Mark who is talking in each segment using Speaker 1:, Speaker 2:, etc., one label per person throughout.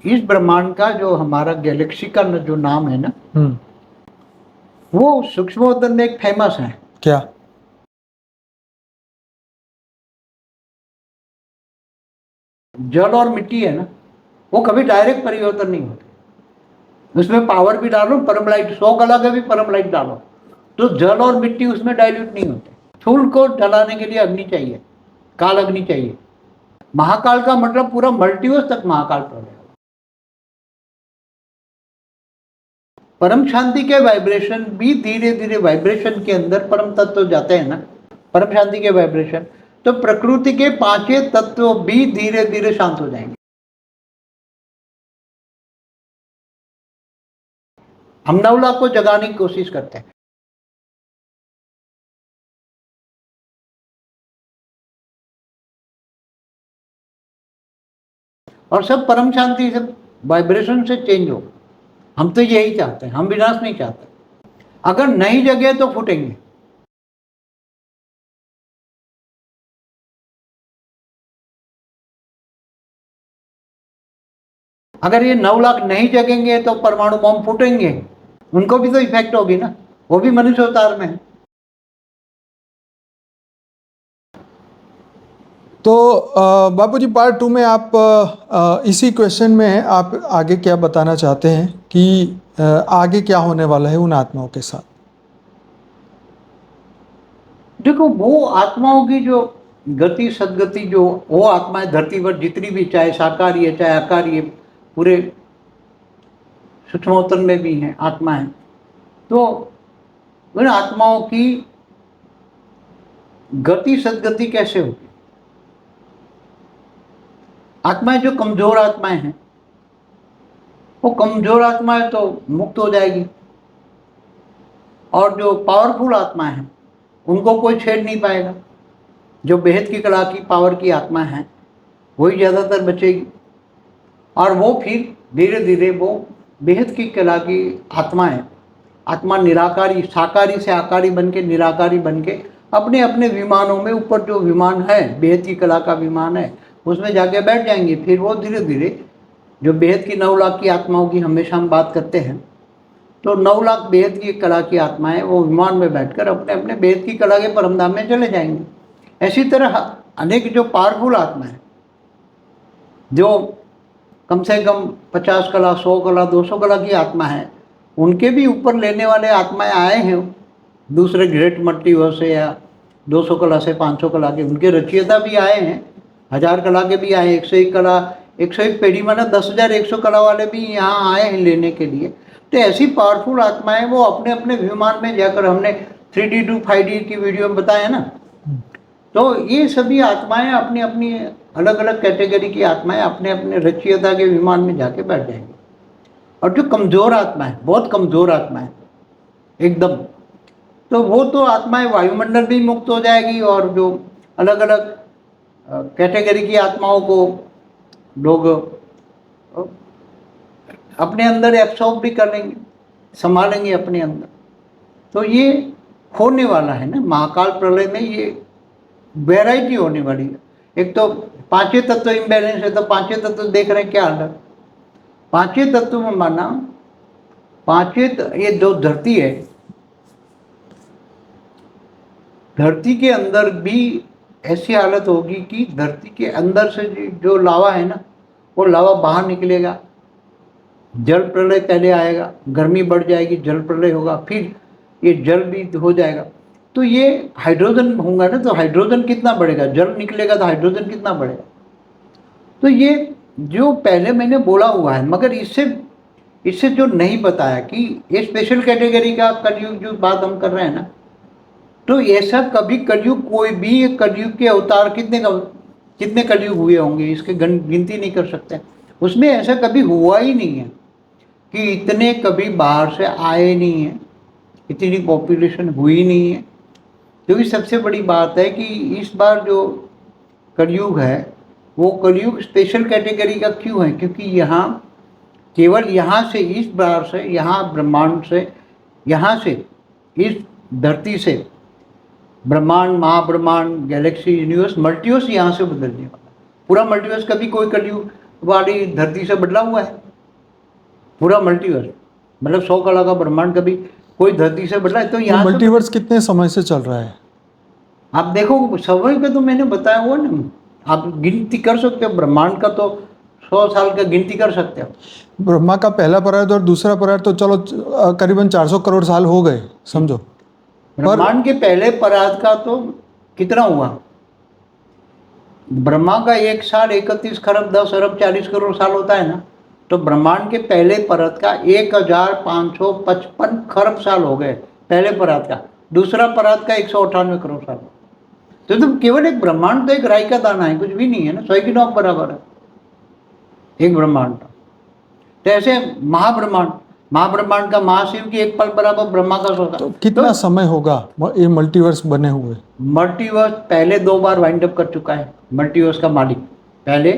Speaker 1: इस ब्रह्मांड का जो हमारा गैलेक्सी का जो नाम है ना, वो सूक्ष्मोत्तर में एक फेमस है।
Speaker 2: क्या?
Speaker 1: जल और मिट्टी है ना, वो कभी डायरेक्ट परिवर्तन नहीं होते। उसमें पावर भी डालो, परमलाइट 100 कला का भी परमलाइट डालो तो जल और मिट्टी उसमें डाइल्यूट नहीं होते। फूल को जलाने के लिए अग्नि चाहिए, काल अग्नि चाहिए। महाकाल का मतलब पूरा मल्टीवर्स तक महाकाल प्रलय। परम शांति के वाइब्रेशन भी धीरे धीरे वाइब्रेशन के अंदर परम तत्व जाते हैं ना, परम शांति के वाइब्रेशन, तो प्रकृति के पांचों तत्व भी धीरे धीरे शांत हो जाएंगे। हम 9 लाख को जगाने की कोशिश करते हैं। और सब परम शांति से वाइब्रेशन से चेंज हो। हम तो यही चाहते हैं, हम विनाश नहीं चाहते। अगर नहीं जगे तो फूटेंगे। अगर ये 9 लाख नहीं जगेंगे तो परमाणु बम फूटेंगे, उनको भी तो इफेक्ट होगी ना, वो भी मनुष्य अवतार में है।
Speaker 2: तो बापूजी पार्ट 2 में आप इसी क्वेश्चन में आप आगे क्या बताना चाहते हैं कि आगे क्या होने वाला है उन आत्माओं के साथ?
Speaker 1: देखो, वो आत्माओं की जो गति सदगति, जो वो आत्माएं धरती पर जितनी भी, चाहे साकारी है चाहे आकारी है, पूरे सूक्ष्मोत्तर में भी हैं आत्माएं, तो उन आत्माओं की गति सदगति कैसे होगी? आत्माएं जो कमजोर आत्माएं हैं, वो कमजोर आत्माएं तो मुक्त हो जाएगी, और जो पावरफुल आत्माएं हैं उनको कोई छेड़ नहीं पाएगा। जो बेहद की कला की पावर की आत्मा है वही ज़्यादातर बचेगी, और वो फिर धीरे धीरे वो बेहद की कला की आत्माएं, आत्मा निराकारी, साकारी से आकारी बन के निराकारी बन के अपने अपने विमानों में, ऊपर जो विमान है बेहद की कला का विमान है उसमें जाके बैठ जाएंगे। फिर वो धीरे धीरे जो बेहद की 9 लाख की आत्माओं की हमेशा हम बात करते हैं, तो 9 लाख बेहद की कला की आत्माएं वो विमान में बैठकर अपने अपने बेहद की कला के परमधाम में चले जाएंगे। ऐसी तरह अनेक जो पावरफुल आत्माएं, जो कम से कम 50 कला, 100 कला, 200 कला की आत्मा है, उनके भी ऊपर लेने वाले आत्माएं आए हैं दूसरे ग्रेट मल्टीवर्स से, या 200 कला से 500 कला के उनके रचयिता भी आए हैं, 1000 कला के भी आए, 101 कला, 101 पेढ़ी माना 10,100 कला वाले भी यहाँ आए हैं लेने के लिए। तो ऐसी पावरफुल आत्माएं वो अपने अपने विमान में जाकर, हमने 3D to 5D की वीडियो में बताया ना, तो ये सभी आत्माएं अपनी अपनी अलग अलग कैटेगरी की आत्माएं अपने अपने रचयिता के विमान में जाके बैठ जाएंगी। और जो कमजोर आत्मा है, बहुत कमजोर आत्मा है एकदम, तो वो तो आत्माएं वायुमंडल भी मुक्त हो जाएगी, और जो अलग अलग कैटेगरी की आत्माओं को लोग अपने अंदर एब्सॉर्ब भी कर लेंगे, संभालेंगे अपने अंदर। तो ये होने वाला है ना महाकाल प्रलय में, ये वैरायटी होने वाली है। एक तो पांचों तत्व इम्बैलेंस है, तो पांचों तत्व देख रहे हैं क्या हाल है। पांचों तत्व में माना ये जो धरती है, धरती के अंदर भी ऐसी हालत होगी कि धरती के अंदर से जो लावा है ना, वो लावा बाहर निकलेगा। जल प्रलय पहले आएगा, गर्मी बढ़ जाएगी, जल प्रलय होगा, फिर ये जल भी हो जाएगा। तो ये हाइड्रोजन होगा ना, तो हाइड्रोजन कितना बढ़ेगा, जल निकलेगा तो हाइड्रोजन कितना बढ़ेगा। तो ये जो पहले मैंने बोला हुआ है, मगर इससे जो नहीं बताया कि ये स्पेशल कैटेगरी का कलयुग जो बात हम कर रहे हैं ना, तो ऐसा कभी कलयुग, कोई भी कलयुग के अवतार कितने कलयुग हुए होंगे इसके गिनती नहीं कर सकते। उसमें ऐसा कभी हुआ ही नहीं है कि इतने कभी बाहर से आए नहीं हैं, इतनी पॉपुलेशन हुई नहीं है। क्योंकि सबसे बड़ी बात है कि इस बार जो कलयुग है वो कलयुग स्पेशल कैटेगरी का क्यों है, क्योंकि यहाँ केवल यहाँ से, इस बार से, यहाँ ब्रह्मांड से, यहाँ से, इस धरती से ब्रह्मांड, महाब्रह्मांड, गैलेक्सी, यूनिवर्स, मल्टीवर्स यहाँ से बदलने वाला। पूरा मल्टीवर्स कभी कोई कलयुग वाली धरती से बदला हुआ है पूरा मल्टीवर्स, मतलब 100 कला का ब्रह्मांड कभी कोई धरती से बदला है तो यहाँ से
Speaker 2: मल्टीवर्स कितने समय से चल रहा है?
Speaker 1: आप देखो समय का तो मैंने बताया हुआ ना, आप गिनती कर सकते हो ब्रह्मांड का, तो 100 साल का गिनती कर सकते हो।
Speaker 2: ब्रह्मा का पहला परार्थ और दूसरा परार्थ तो चलो करीबन 400 करोड़ साल हो गए समझो।
Speaker 1: ब्रह्मांड के पहले परार्थ का तो कितना हुआ, ब्रह्मा का 1 साल 31 खरब 10 अरब 40 करोड़ साल होता है ना, तो ब्रह्मांड के पहले परत का 1555 खरब साल हो गए पहले परत का, दूसरा परत का 198 करोड़ साल। तो केवल एक ब्रह्मांड तो एक राई का दाना है, कुछ भी नहीं है ना, 100 की नौक बराबर है एक ब्रह्मांड। तो ऐसे महाब्रह्मांड का महाशिव की एक पल बराबर ब्रह्मा का 100
Speaker 2: तो कितना समय होगा ये मल्टीवर्स बने हुए?
Speaker 1: मल्टीवर्स पहले 2 बार वाइंड अप कर चुका है, मल्टीवर्स का मालिक पहले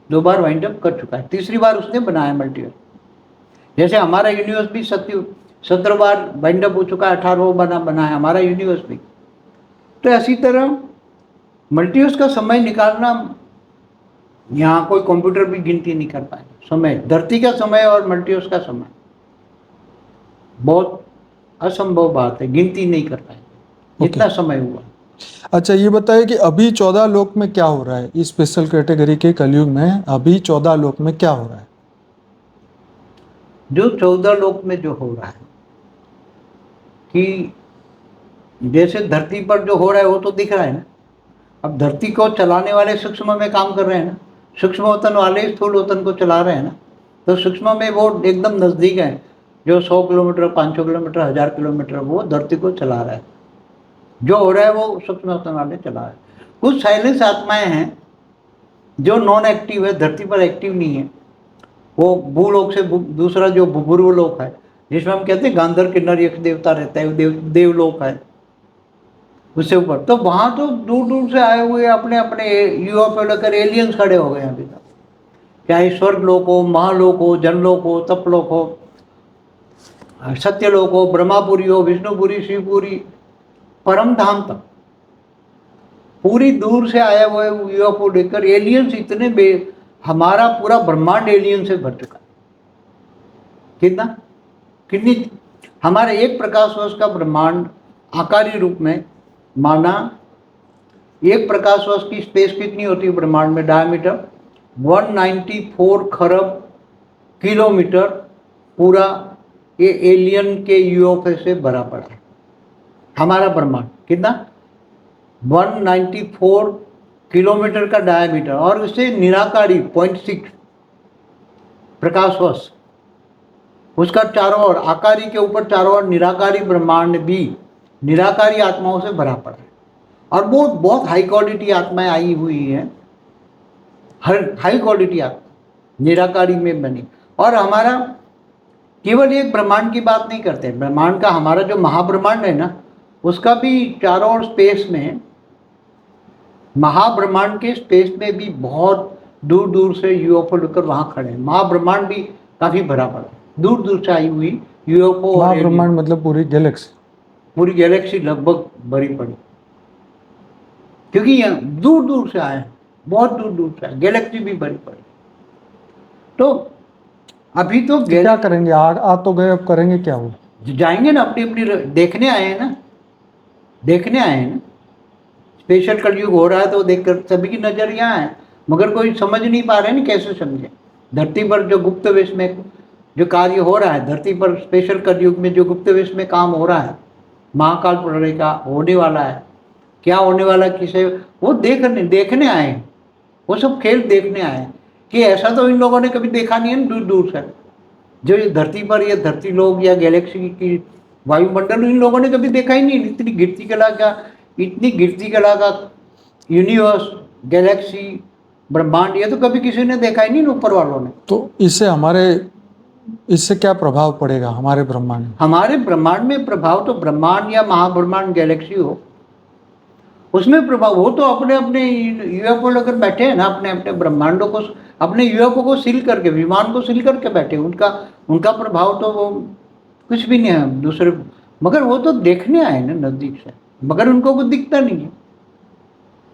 Speaker 1: 2 बार वाइंड अप कर चुका है, तीसरी बार उसने बनाया मल्टीवर्स। जैसे हमारा यूनिवर्स भी 17 बार वाइंड अप हो चुका है, 18वां बनाया हमारा यूनिवर्स भी। तो ऐसी तरह मल्टीवर्स का समय निकालना यहाँ कोई कंप्यूटर भी गिनती नहीं कर पाएगा। समय, धरती का समय और मल्टीवर्स का समय बहुत असंभव बात है, गिनती नहीं कर पाएंगे जितना समय हुआ।
Speaker 2: अच्छा ये बताइए कि अभी 14 लोक में क्या हो रहा है इस स्पेशल कैटेगरी के कलयुग में? अभी 14 लोक में क्या हो रहा है?
Speaker 1: जो 14 लोक में जो हो रहा है कि जैसे धरती पर जो हो रहा है वो तो दिख रहा है ना। अब धरती को चलाने वाले सूक्ष्म में काम कर रहे हैं ना, सूक्ष्म वतन वाले स्थूल वतन को चला रहे हैं ना, तो सूक्ष्म में वो एकदम नज़दीक है, जो 100 किलोमीटर 500 किलोमीटर 1000 किलोमीटर वो धरती को चला रहा है। जो हो रहा है वो सूक्ष्म वतन वाले चला रहे हैं। कुछ साइलेंस आत्माएं हैं जो नॉन एक्टिव है, धरती पर एक्टिव नहीं है, वो भूलोक से दूसरा जो भूर्वलोक है जिसमें हम कहते हैं गांधर किन्नर यक्ष देवता रहता है, देवलोक है उससे ऊपर। तो वहाँ तो दूर दूर से आए हुए अपने अपने यूएफओ लेकर एलियंस खड़े हो गए अभी तक, चाहे स्वर्ग लोक हो, महालोक हो, जनलोक हो, तपलोक हो, सत्यलोक हो, ब्रह्मापुरी हो, विष्णुपुरी, शिवपुरी, परम धाम तक पूरी दूर से आए हुए यूएफओ लेकर एलियंस इतने हमारा पूरा ब्रह्मांड एलियन से भर चुका है। कितनी हमारे एक प्रकाश वर्ष का ब्रह्मांड आकारी रूप में माना, एक प्रकाश वर्ष की स्पेस कितनी होती है ब्रह्मांड में? डायमीटर 194 खरब किलोमीटर पूरा ये एलियन के यूएफओ से भरा पड़ा है हमारा ब्रह्मांड। कितना? 194 किलोमीटर का डायमीटर, और उससे निराकारी 0.6 प्रकाश वर्ष उसका चारों ओर, आकारी के ऊपर चारों ओर निराकारी ब्रह्मांड भी निराकारी आत्माओं से भरा पड़ा है। और बहुत हाई क्वालिटी आत्माएं आई हुई हैं, हर हाई क्वालिटी आत्मा निराकारी में बनी। और हमारा केवल एक ब्रह्मांड की बात नहीं करते, ब्रह्मांड का हमारा जो महाब्रह्मांड है ना, उसका भी चारों ओर स्पेस में, महाब्रह्मांड के स्पेस में भी बहुत दूर दूर से यूएफओ लेकर वहाँ खड़े हैं। महाब्रह्मांड भी काफ़ी भरा पड़ा, दूर दूर से आई हुई यूएफओ।
Speaker 2: महाब्रह्मांड मतलब पूरी गैलेक्सी
Speaker 1: लगभग भरी पड़ी, क्योंकि यहाँ दूर दूर से आए, बहुत दूर दूर से आए, गैलेक्सी भी भरी पड़ी। तो अभी तो
Speaker 2: क्या करेंगे? आ तो गए, अब करेंगे क्या? वो
Speaker 1: जाएंगे ना, अपनी अपनी देखने आए हैं ना, देखने आए हैं ना। स्पेशल कलयुग हो रहा है तो देखकर सभी की नजर यहाँ है, मगर कोई समझ नहीं पा रहे ना, कैसे समझे? धरती पर जो गुप्त वेश में जो कार्य हो रहा है, धरती पर स्पेशल कलयुग में जो गुप्त वेश में काम हो रहा है, महाकाल प्रलय का होने वाला है, क्या होने वाला है, किसे वो देखने आए, वो सब खेल देखने आए कि ऐसा तो इन लोगों ने कभी देखा नहीं है दूर दूर से। जो ये धरती पर, ये धरती लोग या गैलेक्सी की वायुमंडल इन लोगों ने कभी देखा ही नहीं। इतनी गिरती कला का यूनिवर्स, गैलेक्सी, ब्रह्मांड, ये तो कभी किसी ने देखा ही नहीं ऊपर वालों ने।
Speaker 2: तो इससे क्या प्रभाव पड़ेगा हमारे ब्रह्मांड में?
Speaker 1: हमारे ब्रह्मांड में प्रभाव तो, ब्रह्मांड या महाब्रह्मांड गैलेक्सी हो उसमें प्रभाव, वो तो अपने अपने यूएफओ लेकर बैठे हैं ना, अपने अपने ब्रह्मांडों को, अपने यूएफओ को सील करके, विमान को सील करके बैठे। उनका प्रभाव तो वो कुछ भी नहीं है दूसरे, मगर वो तो देखने आए ना नज़दीक से, मगर उनको कुछ दिखता नहीं है,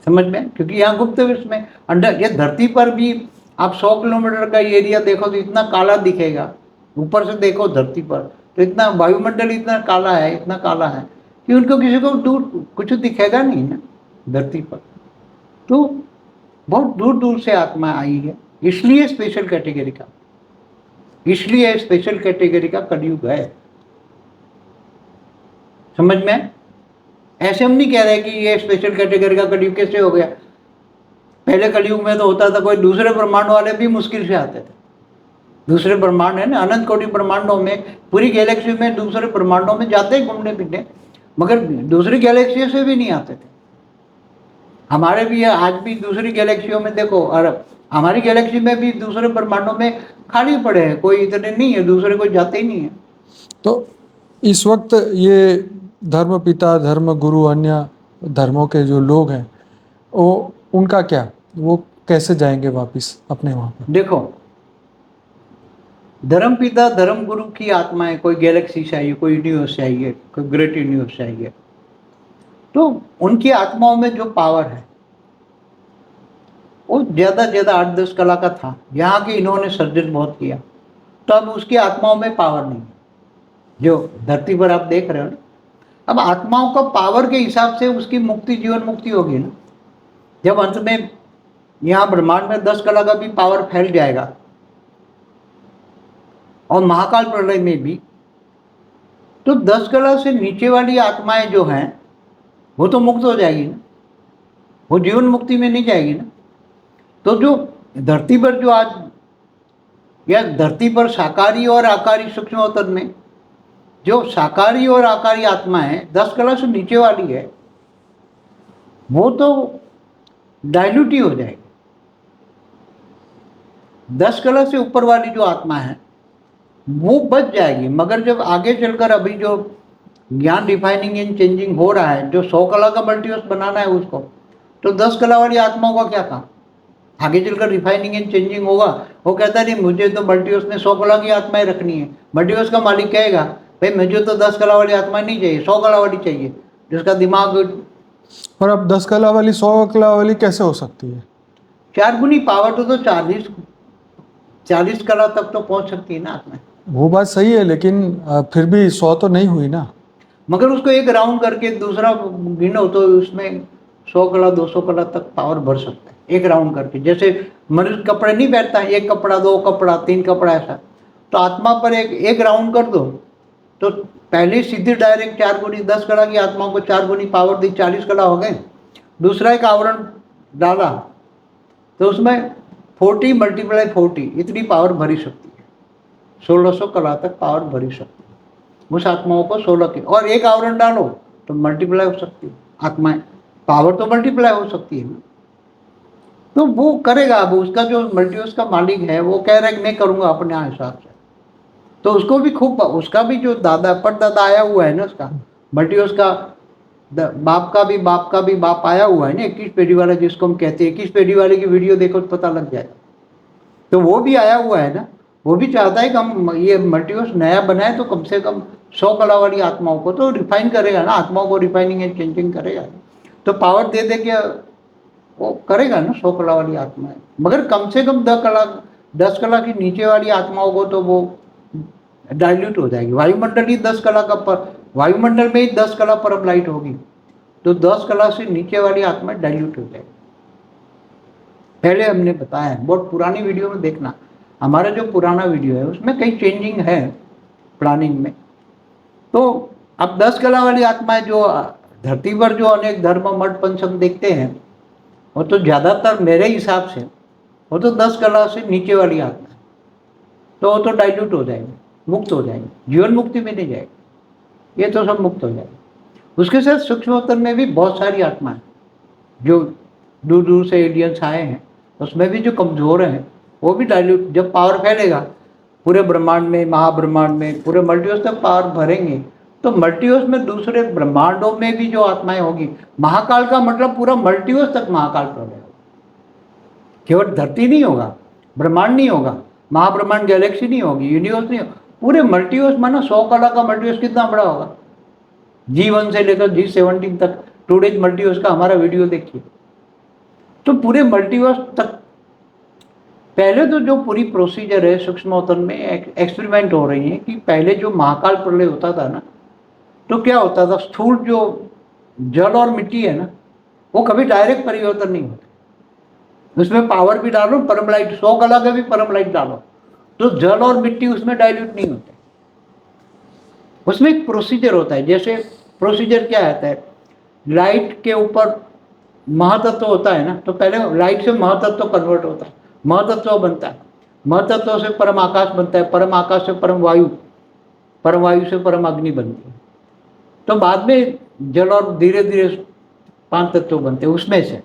Speaker 1: समझ में? क्योंकि यहाँ गुप्त विश्व में अंडर, ये धरती पर भी आप 100 किलोमीटर का एरिया देखो तो इतना काला दिखेगा, ऊपर से देखो धरती पर तो इतना वायुमंडल इतना काला है, इतना काला है कि उनको किसी को दूर कुछ दिखेगा नहीं ना धरती पर। तो बहुत दूर दूर से आत्मा आई है, इसलिए स्पेशल कैटेगरी का कलयुग है। समझ में आए? ऐसे हम नहीं कह रहे कि ये स्पेशल कैटेगरी का कलयुग कैसे हो गया। पहले कलयुग में तो होता था कोई दूसरे ब्रह्मांड वाले भी मुश्किल से आते थे। दूसरे ब्रह्मांड है ना, अनंत कोटि ब्रह्मांडों में, पूरी गैलेक्सी में दूसरे ब्रह्मांडों में जाते ही घूमने फिरने, मगर दूसरी गैलेक्सी से भी नहीं आते थे। हमारे भी आज भी दूसरी गैलेक्सियों में देखो, और हमारी गैलेक्सी में भी दूसरे ब्रह्मांडों में खाली पड़े हैं, कोई इतने नहीं है, दूसरे कोई जाते ही नहीं है।
Speaker 2: तो इस वक्त ये धर्म पिता, धर्म गुरु, अन्य धर्मों के जो लोग हैं, वो उनका क्या, वो कैसे जाएंगे वापस अपने वहाँ पर?
Speaker 1: देखो, धर्म पिता धर्म गुरु की आत्माएं कोई गैलेक्सी से आई है, कोई यूनिवर्स से आई है, कोई ग्रेट यूनिवर्स से आई है, तो उनकी आत्माओं में जो पावर है वो ज़्यादा 8-10 कला का था। यहाँ के इन्होंने सर्जन बहुत किया, तो अब उसकी आत्माओं में पावर नहीं है जो धरती पर आप देख रहे हो ना। अब आत्माओं का पावर के हिसाब से उसकी मुक्ति, जीवन मुक्ति होगी ना। जब अंत में यहाँ ब्रह्मांड में 10 कला का भी पावर फैल जाएगा और महाकाल प्रलय में भी, तो 10 कला से नीचे वाली आत्माएं जो हैं वो तो मुक्त हो जाएगी ना, वो जीवन मुक्ति में नहीं जाएगी ना। तो जो धरती पर जो आज, या धरती पर साकारी और आकारी सूक्ष्म अवतरण में जो साकारी और आकारी आत्मा है 10 कला से नीचे वाली है, वो तो डाइल्यूट ही हो जाएगी। 10 कला से ऊपर वाली जो आत्मा है वो बच जाएगी, मगर जब आगे चलकर अभी जो ज्ञान रिफाइनिंग एंड चेंजिंग हो रहा है, जो 100 कला का मल्टीवर्स बनाना है उसको, तो 10 कला वाली आत्माओं का क्या काम? आगे चलकर रिफाइनिंग एंड चेंजिंग होगा, वो कहता नहीं मुझे तो मल्टीवर्स में 100 कला की आत्माएं रखनी है। मल्टीवर्स का मालिक कहेगा भाई मुझे तो 10 कला वाली आत्माएं नहीं चाहिए, 100 कला वाली चाहिए, जिसका दिमाग।
Speaker 2: और अब 10 कला वाली 100 कला वाली कैसे हो सकती है?
Speaker 1: 4 गुनी पावर तो 40 कला तक तो पहुंच सकती है ना आत्मा।
Speaker 2: वो बात सही है, लेकिन फिर भी 100 तो नहीं हुई ना।
Speaker 1: मगर उसको एक राउंड करके दूसरा गिनो तो उसमें 100 कला 200 कला तक पावर बढ़ सकता है, एक राउंड करके। जैसे मनुष्य कपड़े नहीं पहनता है, 1 कपड़ा 2 कपड़ा 3 कपड़ा ऐसा, तो आत्मा पर एक राउंड कर दो तो पहले सीधी डायरेक्ट 4 गुनी 10 कला की आत्माओं को 4 गुनी पावर दी, 40 कला हो गए। दूसरा एक आवरण डाला तो उसमें 40 × 40 इतनी पावर भरी सकती है, 1600 कला तक पावर भरी सकती है उस आत्माओं को 16 की। और एक आवरण डालो तो मल्टीप्लाई हो सकती है आत्माएं, पावर तो मल्टीप्लाई हो सकती है। तो वो करेगा। अब उसका जो मल्टीवर्स का मालिक है वो कह रहा है कि मैं करूँगा अपने हिसाब से, तो उसको भी खूब, उसका भी जो दादा परदादा आया हुआ है ना, उसका मल्टीवर्स का बाप का भी बाप आया हुआ है ना, 21 पीढ़ी वाला जिसको हम कहते हैं। 21 पीढ़ी वाले की वीडियो देखो तो पता लग जाएगा। तो वो भी आया हुआ है ना, वो भी चाहता है कि हम ये मल्टीवर्स नया बनाए तो कम से कम 100 कला वाली आत्माओं को तो रिफाइन करेगा ना, आत्माओं को रिफाइनिंग एंड चेंजिंग करेगा, तो पावर दे दे के वो करेगा ना 100 कला वाली आत्माएं। मगर कम से कम 10 कला की नीचे वाली आत्माओं को तो वो डाइल्यूट हो जाएगी। वायुमंडल ही 10 कला का वायुमंडल में ही 10 कला परम लाइट होगी, तो 10 कला से नीचे वाली आत्मा डाइल्यूट हो जाएगी। पहले हमने बताया है, बहुत पुरानी वीडियो में देखना, हमारा जो पुराना वीडियो है उसमें कई चेंजिंग है प्लानिंग में। तो अब 10 कला वाली आत्माएं जो धरती पर जो अनेक धर्म मठ पंचम देखते हैं, वो तो ज़्यादातर मेरे हिसाब से वो तो 10 कला से नीचे वाली आत्मा है, तो वो तो डाइल्यूट हो जाएगी, मुक्त हो जाएगी, जीवन मुक्ति में नहीं जाएगी, ये तो सब मुक्त हो जाएगी। उसके साथ सूक्ष्मोत्तर में भी बहुत सारी आत्माएं जो दूर दूर से एलियंस आए हैं, उसमें भी जो कमज़ोर हैं वो भी डाइल्यूट, जब पावर फैलेगा पूरे ब्रह्मांड में, महाब्रह्मांड में, पूरे मल्टीवर्स तक पावर भरेंगे, तो मल्टीवर्स में दूसरे ब्रह्मांडों में भी जो आत्माएं होगी, महाकाल का मतलब पूरा मल्टीवर्स तक महाकाल प्रलय होगा। केवल धरती नहीं होगा, ब्रह्मांड नहीं होगा, महाब्रह्मांड गैलेक्सी नहीं होगी, यूनिवर्स नहीं होगा, पूरे मल्टीवर्स माना 100 कला का मल्टीवर्स कितना बड़ा होगा। G1 से लेकर G17 तक टूडेज मल्टीवर्स का हमारा वीडियो देखिए, तो पूरे मल्टीवर्स तक पहले तो जो पूरी प्रोसीजर है सूक्ष्मोत्तन में एक्सपेरिमेंट हो रही है कि पहले जो महाकाल प्रलय होता था ना, तो क्या होता था, स्थूल जो जल और मिट्टी है ना, वो कभी डायरेक्ट परिवर्तन नहीं होते। उसमें पावर भी डालो, परम लाइट 100 कला का भी परम लाइट डालो, तो जल और मिट्टी उसमें डाइल्यूट नहीं होते। उसमें एक प्रोसीजर होता है। जैसे प्रोसीजर क्या आता है, लाइट के ऊपर महातत्व होता है ना, तो पहले लाइट से महातत्व कन्वर्ट होता है, महातत्व बनता है, महातत्व से परम आकाश बनता है, परम आकाश से परम वायु, परम वायु से परम अग्नि बनती है, तो बाद में जल और धीरे धीरे 5 तत्व बनते हैं उसमें से।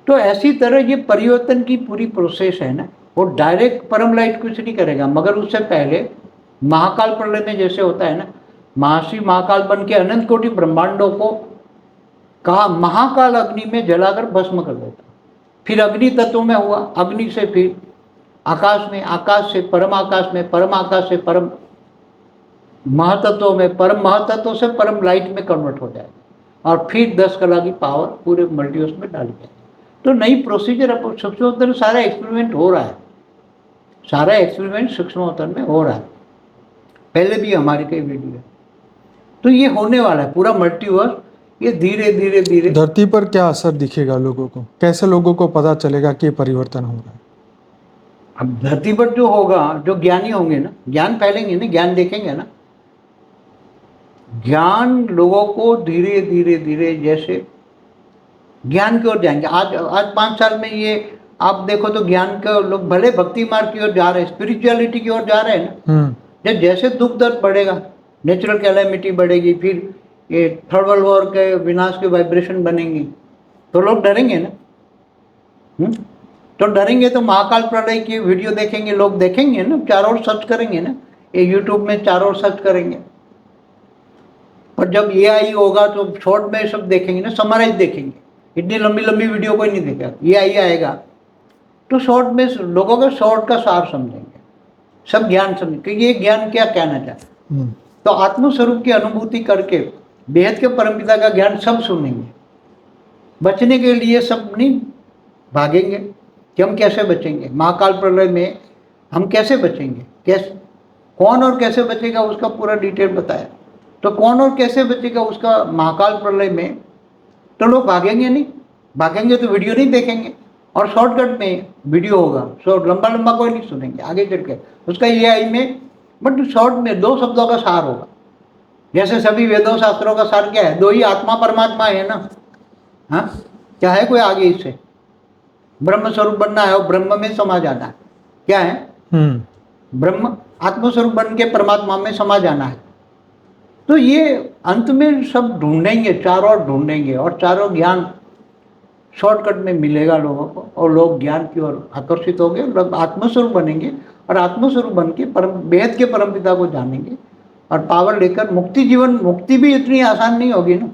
Speaker 1: तो ऐसी तरह ये परिवर्तन की पूरी प्रोसेस है ना, वो डायरेक्ट परम लाइट कुछ नहीं करेगा, मगर उससे पहले महाकाल प्रलय में जैसे होता है ना, महर्षि महाकाल बन के अनंत कोटि ब्रह्मांडों को कहा महाकाल अग्नि में जलाकर भस्म कर देता। फिर अग्नि तत्व में हुआ, अग्नि से फिर आकाश में, आकाश से परम आकाश में, परम आकाश से परम महातत्व में, परम महातत्व से परम लाइट में कन्वर्ट हो जाएगा, और फिर 10 कला की पावर पूरे मल्टीवर्स में डाली जाएगी। तो नई प्रोसीजर अब सूक्ष्मोत्तन सारा एक्सपेरिमेंट हो रहा है, सारा एक्सपेरिमेंट सूक्ष्मोत्तन में हो रहा है, पहले भी हमारी कई वीडियो है। तो ये होने वाला है पूरा मल्टीवर्स, ये धीरे धीरे धीरे।
Speaker 2: धरती पर क्या असर दिखेगा लोगों को, कैसे लोगों को पता चलेगा कि परिवर्तन हो रहा है?
Speaker 1: अब धरती पर जो होगा, जो ज्ञानी होंगे ना, ज्ञान फैलेंगे ना, ज्ञान देखेंगे ना, ज्ञान लोगों को धीरे धीरे धीरे जैसे ज्ञान की ओर जाएंगे। आज 5 साल में ये आप देखो तो ज्ञान के लोग भले भक्ति मार्ग की ओर जा रहे हैं, स्पिरिचुअलिटी की ओर जा रहे हैं ना, जब जैसे दुख दर्द बढ़ेगा, नेचुरल कैलेमिटी बढ़ेगी, फिर ये थर्ड वर्ल्ड वॉर के विनाश के वाइब्रेशन बनेंगी, तो लोग डरेंगे ना। तो डरेंगे तो महाकाल प्रलय की वीडियो देखेंगे, लोग देखेंगे ना, चारों ओर सर्च करेंगे ना, ये यूट्यूब में चारों ओर सर्च करेंगे। पर जब AI होगा तो शॉर्ट में सब देखेंगे ना, समराइज देखेंगे, इतनी लंबी लंबी वीडियो कोई नहीं देखेगा। AI आएगा तो शॉर्ट में लोगों का शॉर्ट का सार समझेंगे, सब ज्ञान समझेंगे कि ये ज्ञान क्या कहना चाहता है। तो आत्मस्वरूप की अनुभूति करके बेहद के परमपिता का ज्ञान सब सुनेंगे। बचने के लिए सब नहीं भागेंगे कि हम कैसे बचेंगे, महाकाल प्रलय में हम कैसे बचेंगे, कैसे, कौन और कैसे बचेगा उसका पूरा डिटेल बताया। तो कौन और कैसे बचेगा उसका महाकाल प्रलय में, तो लोग भागेंगे नहीं, भागेंगे तो वीडियो नहीं देखेंगे, और शॉर्टकट में वीडियो होगा, शॉर्ट लंबा लंबा कोई नहीं सुनेंगे आगे चल के उसका AI में, बट शॉर्ट में 2 शब्दों का सार होगा। जैसे सभी वेदों शास्त्रों का सार क्या है, 2 ही आत्मा परमात्मा है ना, हाँ, क्या है कोई आगे इससे, ब्रह्म स्वरूप बनना है और ब्रह्म में समा जाना है, क्या है, ब्रह्म आत्मस्वरूप बन के परमात्मा में समा जाना है। तो ये अंत में सब ढूंढेंगे, चारों ओर ढूंढेंगे, और चारों ज्ञान शॉर्टकट में मिलेगा लोगों को, और लोग ज्ञान की ओर आकर्षित होंगे, लोग आत्मस्वरूप बनेंगे, और आत्मस्वरूप बन के परम बेहद के परमपिता को जानेंगे, और पावर लेकर मुक्ति जीवन। मुक्ति भी इतनी आसान नहीं होगी ना,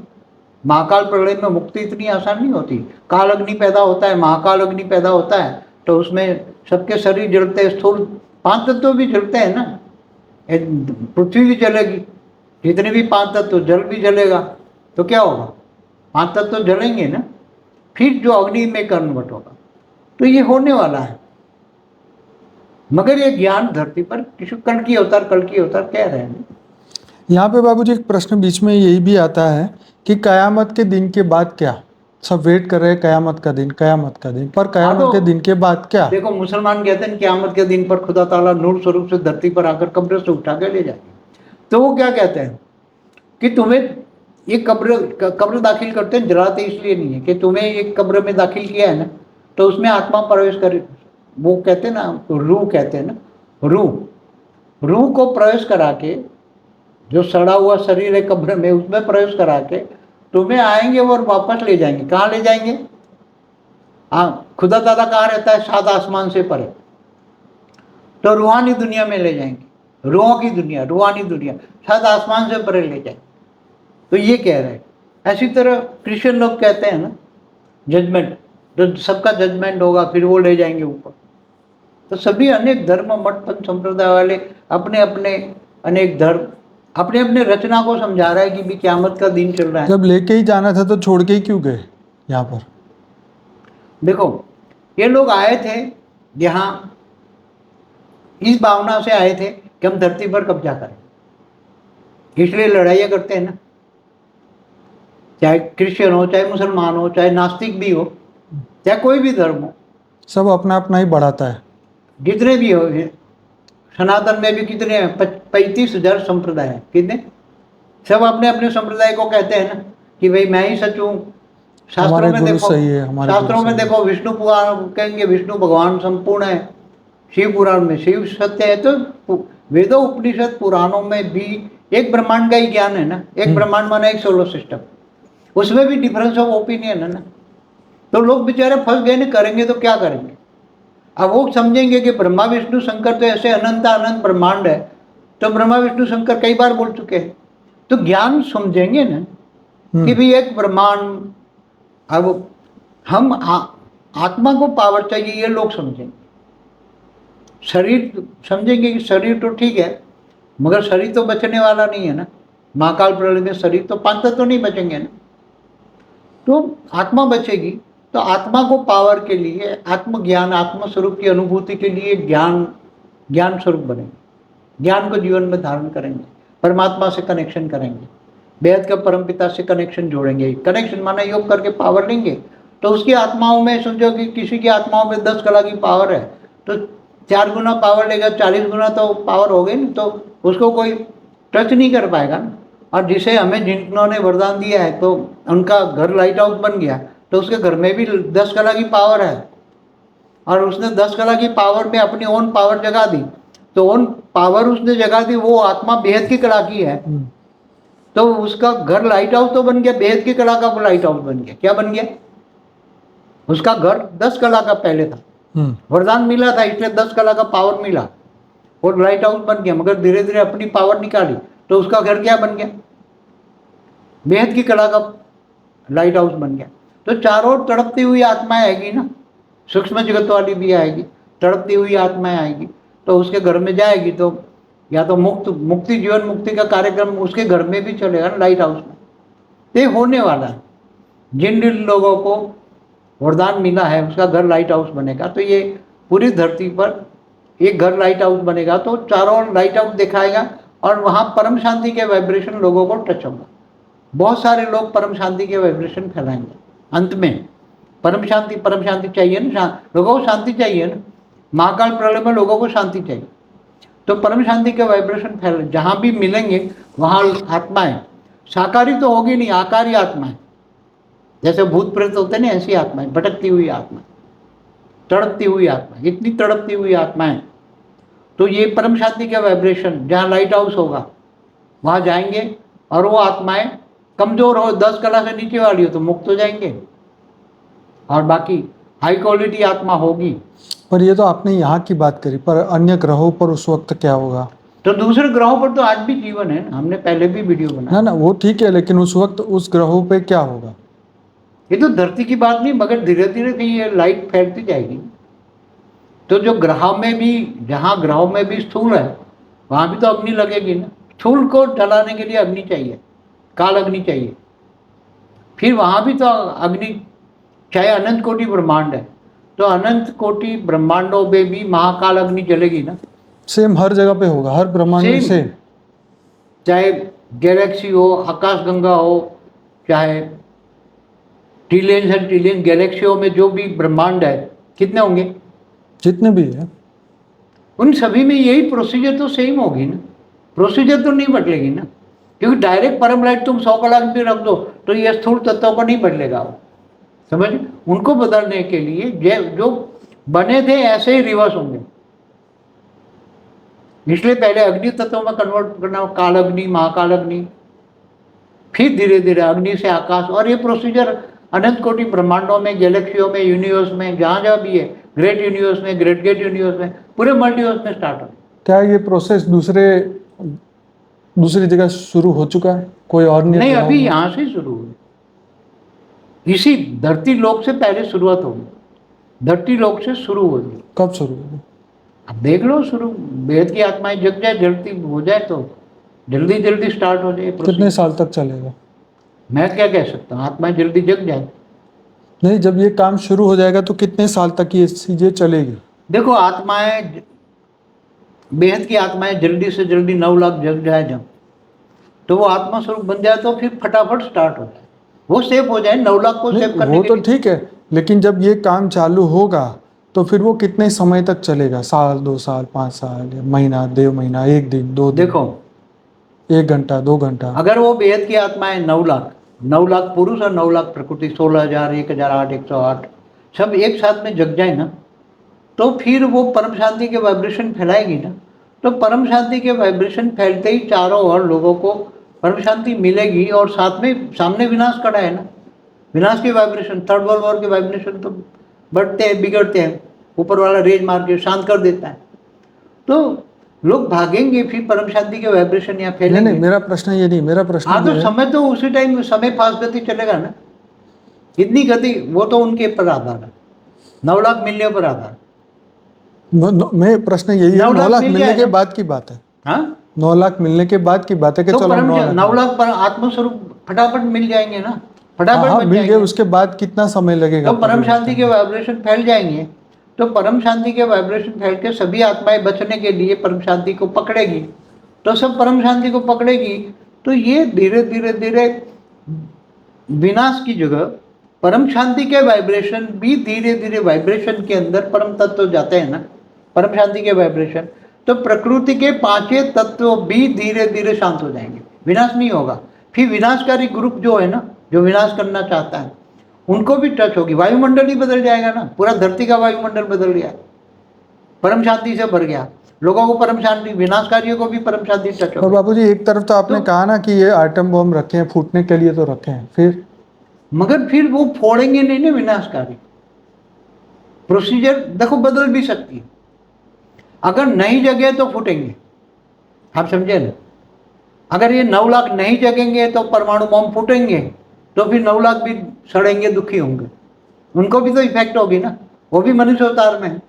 Speaker 1: महाकाल प्रलय में मुक्ति इतनी आसान नहीं होती। काल अग्नि पैदा होता है, महाकाल अग्नि पैदा होता है, तो उसमें सबके शरीर जलते हैं, स्थूल 5 तत्व भी जलते हैं ना, पृथ्वी भी जलेगी, जितने भी 5 तत्व, जल भी जलेगा, तो क्या होगा, 5 तत्व जलेंगे ना, फिर जो अग्नि में कन्वर्ट होगा। तो ये होने वाला है, मगर ये ज्ञान धरती पर किसी कल की अवतार कह रहे हैं।
Speaker 2: यहाँ पे बाबूजी एक प्रश्न बीच में यही भी आता है कि कयामत के दिन के बाद क्या, सब वेट कर रहे हैं कयामत का दिन, कयामत का दिन, पर कयामत के दिन के बाद क्या?
Speaker 1: देखो, मुसलमान कहते हैं कयामत के दिन पर खुदा ताला नूर स्वरूप से धरती पर आकर कब्र से उठा के ले जाएंगे। तो वो क्या कहते हैं कि तुम्हें ये कब्र दाखिल करते हैं, जलाते इसलिए नहीं है कि तुम्हें एक कब्र में दाखिल किया है ना, तो उसमें आत्मा प्रवेश करे, वो कहते हैं ना, रूह कहते हैं ना, रूह को प्रवेश करा के, जो सड़ा हुआ शरीर है कब्र में, उसमें प्रवेश करा के तुम्हें आएंगे और वापस ले जाएंगे। कहाँ ले जाएंगे? हाँ, खुदा दादा कहाँ रहता है? 7 आसमान से परे, तो रूहानी दुनिया में ले जाएंगे, रूहों की दुनिया, रूहानी दुनिया, 7 आसमान से परे ले जाएंगे। तो ये कह रहे हैं। ऐसी तरह क्रिश्चियन लोग कहते हैं ना, जजमेंट, जो सबका जजमेंट होगा, फिर वो ले जाएंगे ऊपर। तो सभी अनेक धर्म, मठ, पंथ संप्रदाय वाले अपने अपने अनेक धर्म अपने अपने रचना को समझा रहा है कि भी क़यामत का दिन चल रहा है।
Speaker 2: जब लेके ही जाना था तो छोड़ के ही क्यों गए यहाँ पर?
Speaker 1: देखो, ये लोग आए थे यहाँ इस भावना से आए थे कि हम धरती पर कब्जा करें, इसलिए लड़ाइयाँ करते हैं ना, चाहे क्रिश्चियन हो, चाहे मुसलमान हो, चाहे नास्तिक भी हो, चाहे कोई भी धर्म हो,
Speaker 2: सब अपना अपना ही बढ़ाता है।
Speaker 1: जितने भी हो। ये सनातन में भी कितने हैं, 35,000 संप्रदाय हैं, कितने, सब अपने अपने संप्रदाय को कहते हैं ना कि भाई मैं ही सच हूँ। शास्त्रों
Speaker 2: हमारे
Speaker 1: में
Speaker 2: गुरु
Speaker 1: देखो,
Speaker 2: सही है, हमारे
Speaker 1: शास्त्रों
Speaker 2: गुरु
Speaker 1: में
Speaker 2: सही है।
Speaker 1: देखो विष्णु पुराण कहेंगे विष्णु भगवान संपूर्ण है, शिव पुराण में शिव सत्य है। तो वेदों उपनिषद पुराणों में भी एक ब्रह्मांड का ही ज्ञान है ना, एक ब्रह्मांड माना एक सोलर सिस्टम, उसमें भी डिफरेंस ऑफ ओपिनियन है ना। तो लोग बेचारे फंस गए ना, करेंगे तो क्या करेंगे। अब वो समझेंगे कि ब्रह्मा विष्णु शंकर तो ऐसे अनंत अनंत ब्रह्मांड है, तो ब्रह्मा विष्णु शंकर कई बार बोल चुके हैं, तो ज्ञान समझेंगे ना कि भाई एक ब्रह्मांड। अब हम आत्मा को पावर चाहिए, ये लोग समझेंगे। शरीर समझेंगे कि शरीर तो ठीक है, मगर शरीर तो बचने वाला नहीं है ना, महाकाल प्रलय में शरीर तो 5 तत्व नहीं बचेंगे ना। तो आत्मा बचेगी, तो आत्मा को पावर के लिए, आत्मज्ञान आत्म स्वरूप की अनुभूति के लिए ज्ञान स्वरूप बनेंगे, ज्ञान को जीवन में धारण करेंगे, परमात्मा से कनेक्शन करेंगे, बेहद का परमपिता से कनेक्शन जोड़ेंगे। कनेक्शन माना योग करके पावर लेंगे, तो उसकी आत्माओं में समझो कि किसी की आत्माओं में 10 कला की पावर है, तो 4 गुना पावर लेगा, 40 गुना तो पावर हो गई ना, तो उसको कोई टच नहीं कर पाएगा ना। और जिसे हमें जिन्होंने वरदान दिया है, तो उनका घर लाइट हाउस बन गया, तो उसके घर में भी 10 कला की पावर है, और उसने 10 कला की पावर में अपनी ओन पावर जगा दी, तो ओन पावर उसने जगा दी, वो आत्मा बेहद की कला की है, तो उसका घर लाइट हाउस तो बन गया, बेहद की कला का लाइट हाउस बन गया। क्या बन गया, उसका घर 10 कला का पहले था, वरदान मिला था इसलिए 10 कला का पावर मिला, और लाइट हाउस बन गया, मगर धीरे धीरे अपनी पावर निकाली, तो उसका घर क्या बन गया, बेहद की कला का लाइट हाउस बन गया। तो चारों ओर तड़पती हुई आत्माएं आएगी ना, सूक्ष्म जगत वाली भी आएगी, तड़पती हुई आत्माएं आएगी, तो उसके घर में जाएगी, तो या तो मुक्ति जीवन मुक्ति का कार्यक्रम उसके घर में भी चलेगा ना, लाइट हाउस में। तो ये होने वाला है, जिन जिन लोगों को वरदान मिला है उसका घर लाइट हाउस बनेगा, तो ये पूरी धरती पर एक घर लाइट हाउस बनेगा, तो चारों ओर लाइट हाउस दिखाएगा, और वहाँ परम शांति के वाइब्रेशन लोगों को टच होगा। बहुत सारे लोग परम शांति के वाइब्रेशन फैलाएंगे। अंत में परम शांति चाहिए ना, लोगों को शांति चाहिए ना, महाकाल प्रलय में लोगों को शांति चाहिए, तो परम शांति के वाइब्रेशन फैल, जहाँ भी मिलेंगे वहाँ आत्माएं, साकारी तो होगी नहीं, आकारी आत्माएं, जैसे भूत प्रेत होते ना, ऐसी आत्माएं, भटकती हुई आत्माएं, तड़पती हुई आत्मा, इतनी तड़पती हुई आत्माएं। तो ये परम शांति के वाइब्रेशन जहाँ लाइट हाउस होगा वहाँ जाएंगे, और वो आत्माएं कमजोर हो, 10 कला से नीचे वाली हो तो मुक्त हो जाएंगे, और बाकी हाई क्वालिटी आत्मा होगी।
Speaker 2: पर ये तो आपने यहाँ की बात करी, पर अन्य ग्रहों पर उस वक्त क्या होगा?
Speaker 1: तो दूसरे ग्रहों पर तो आज भी जीवन है, हमने पहले भी वीडियो बनाया
Speaker 2: ना, वो ठीक है, लेकिन उस वक्त उस ग्रहों पे क्या होगा?
Speaker 1: ये तो धरती की बात नहीं, मगर धीरे धीरे ये लाइट फैलती जाएगी। तो जो ग्रहों में भी, जहाँ ग्रहों में भी स्थूल है वहाँ भी तो अग्नि लगेगी ना, स्थूल को जलाने के लिए अग्नि चाहिए, काल अग्नि चाहिए, फिर वहाँ भी तो अग्नि, चाहे अनंत कोटि ब्रह्मांड है, तो अनंत कोटि ब्रह्मांडों में भी महाकाल अग्नि जलेगी ना।
Speaker 2: सेम हर जगह पे होगा, हर ब्रह्मांड में सेम,
Speaker 1: चाहे गैलेक्सी हो, आकाश गंगा हो, चाहे ट्रिलियन एंड ट्रिलियन गैलेक्सियों में जो भी ब्रह्मांड है, कितने होंगे,
Speaker 2: जितने भी है,
Speaker 1: उन सभी में यही प्रोसीजर तो सेम होगी ना, प्रोसीजर तो नहीं बदलेगी ना, क्योंकि डायरेक्ट परम लाइट तुम 100 कलाक भी रख दो तो ये स्थूल तत्वों को नहीं बदलेगा वो, समझ। उनको बदलने के लिए जो बने थे ऐसे ही रिवर्स होंगे, इसलिए पहले अग्नि तत्वों में कन्वर्ट करना, काल अग्नि, महाकाल अग्नि, फिर धीरे धीरे अग्नि से आकाश, और ये प्रोसीजर अनंत कोटि ब्रह्मांडों में, गैलेक्सियों में, यूनिवर्स में, जहाँ जहाँ भी है, ग्रेट यूनिवर्स में, ग्रेट गेट यूनिवर्स में, पूरे मल्टीवर्स में स्टार्ट हो।
Speaker 2: क्या ये प्रोसेस दूसरी जगह शुरू हो चुका है? कोई और
Speaker 1: नहीं, अभी यहाँ से शुरू हुई, इसी धरती लोक से पहले शुरुआत होगी, धरती लोक से शुरू होगी।
Speaker 2: कब शुरू होगी?
Speaker 1: अब देख लो, शुरू बेहद की आत्माएं जग जाए, जल्दी हो जाए तो जल्दी जल्दी स्टार्ट हो जाए।
Speaker 2: कितने साल तक चलेगा?
Speaker 1: मैं क्या कह सकता हूँ, आत्माएं जल्दी जग जाए,
Speaker 2: नहीं, जब ये काम शुरू हो जाएगा तो कितने साल तक ये चीजें चलेगी?
Speaker 1: देखो आत्माएं, बेहद की आत्माएं जल्दी से जल्दी 9 लाख जग जाए जब, तो वो आत्मा स्वरूप बन जाए तो फिर फटाफट स्टार्ट हो जाए, वो सेफ हो जाए। 9 लाख को
Speaker 2: नहीं,
Speaker 1: सेव करने
Speaker 2: वो
Speaker 1: के
Speaker 2: तो
Speaker 1: लिए
Speaker 2: ठीक है, लेकिन जब ये काम चालू होगा तो फिर वो कितने समय तक चलेगा? साल, 2 साल, 5 साल, या महीना, 1.5 महीना, 1 दिन, 2 दिन,
Speaker 1: देखो
Speaker 2: 1 घंटा, 2 घंटा?
Speaker 1: अगर वो बेहद की आत्माएं 9 लाख पुरुष और 9 लाख प्रकृति, 16,000, 1,008, 108 सब एक साथ में जग जाए ना, तो फिर वो परम शांति के वाइब्रेशन फैलाएगी ना। तो परम शांति के वाइब्रेशन फैलते ही चारों ओर लोगों को परम शांति मिलेगी, और साथ में सामने विनाश खड़ा है ना। विनाश के वाइब्रेशन, थर्ड वर्ल्ड वॉर के वाइब्रेशन तो बढ़ते हैं, बिगड़ते हैं, ऊपर वाला रेज मार के शांत कर देता है। तो लोग भागेंगे, फिर परम शांति के वाइब्रेशन यहाँ
Speaker 2: नहीं
Speaker 1: फैलेंगे।
Speaker 2: नहीं, मेरा प्रश्न ये नहीं, मेरा प्रश्न
Speaker 1: हाँ, तो
Speaker 2: ये है,
Speaker 1: समय तो उसी टाइम, समय फास्ट गति चलेगा ना। इतनी गति वो तो उनके पर आधार है, 9 लाख मिलने पर आधार है।
Speaker 2: मैं प्रश्न यही है,
Speaker 1: 9
Speaker 2: 9
Speaker 1: लाख
Speaker 2: लाख
Speaker 1: मिल
Speaker 2: मिलने
Speaker 1: जाए
Speaker 2: के
Speaker 1: ना।
Speaker 2: बाद की बात है।
Speaker 1: हाँ,
Speaker 2: 9 लाख मिलने के बाद की बात है कि
Speaker 1: तो
Speaker 2: चलो 9 लाख
Speaker 1: 9 लाख पर आत्मस्वरूप फटाफट मिल जाएंगे ना,
Speaker 2: हाँ
Speaker 1: फटाफट
Speaker 2: हाँ,
Speaker 1: बन
Speaker 2: मिल गए,
Speaker 1: जाएंगे।
Speaker 2: उसके बाद कितना समय लगेगा
Speaker 1: तो परम
Speaker 2: पूरे
Speaker 1: शांति के
Speaker 2: उसका?
Speaker 1: वाइब्रेशन फैल जाएंगे। तो परम शांति के वाइब्रेशन फैल के सभी आत्माएं बचने के लिए परम शांति को पकड़ेगी, तो सब परम शांति को पकड़ेगी। तो ये धीरे धीरे धीरे विनाश की जगह परम शांति के वाइब्रेशन भी धीरे धीरे, वाइब्रेशन के अंदर परम तत्व जाते हैं ना, परम शांति के वाइब्रेशन, तो प्रकृति के 5 तत्व भी धीरे धीरे शांत हो जाएंगे, विनाश नहीं होगा। फिर विनाशकारी ग्रुप जो है ना, जो विनाश करना चाहता है, उनको भी टच होगी, वायुमंडल ही बदल जाएगा ना, पूरा धरती का वायुमंडल बदल गया, परम शांति से भर गया, लोगों को परम शांति, विनाशकारियों को भी परम शांति टच
Speaker 2: और
Speaker 1: होगी।
Speaker 2: बाबूजी, एक तरफ तो आपने कहा ना कि ये आइटम बम रखे हैं, फूटने के लिए तो रखे हैं, फिर
Speaker 1: मगर फिर वो फोड़ेंगे नहीं ना विनाशकारी। प्रोसीजर देखो बदल भी सकती है, अगर नहीं जगे तो फूटेंगे, आप समझे ना। अगर ये 9 लाख नहीं जगेंगे तो परमाणु बम फूटेंगे, तो फिर 9 लाख भी सड़ेंगे, दुखी होंगे, उनको भी तो इफेक्ट होगी ना, वो भी मनुष्य अवतार में है,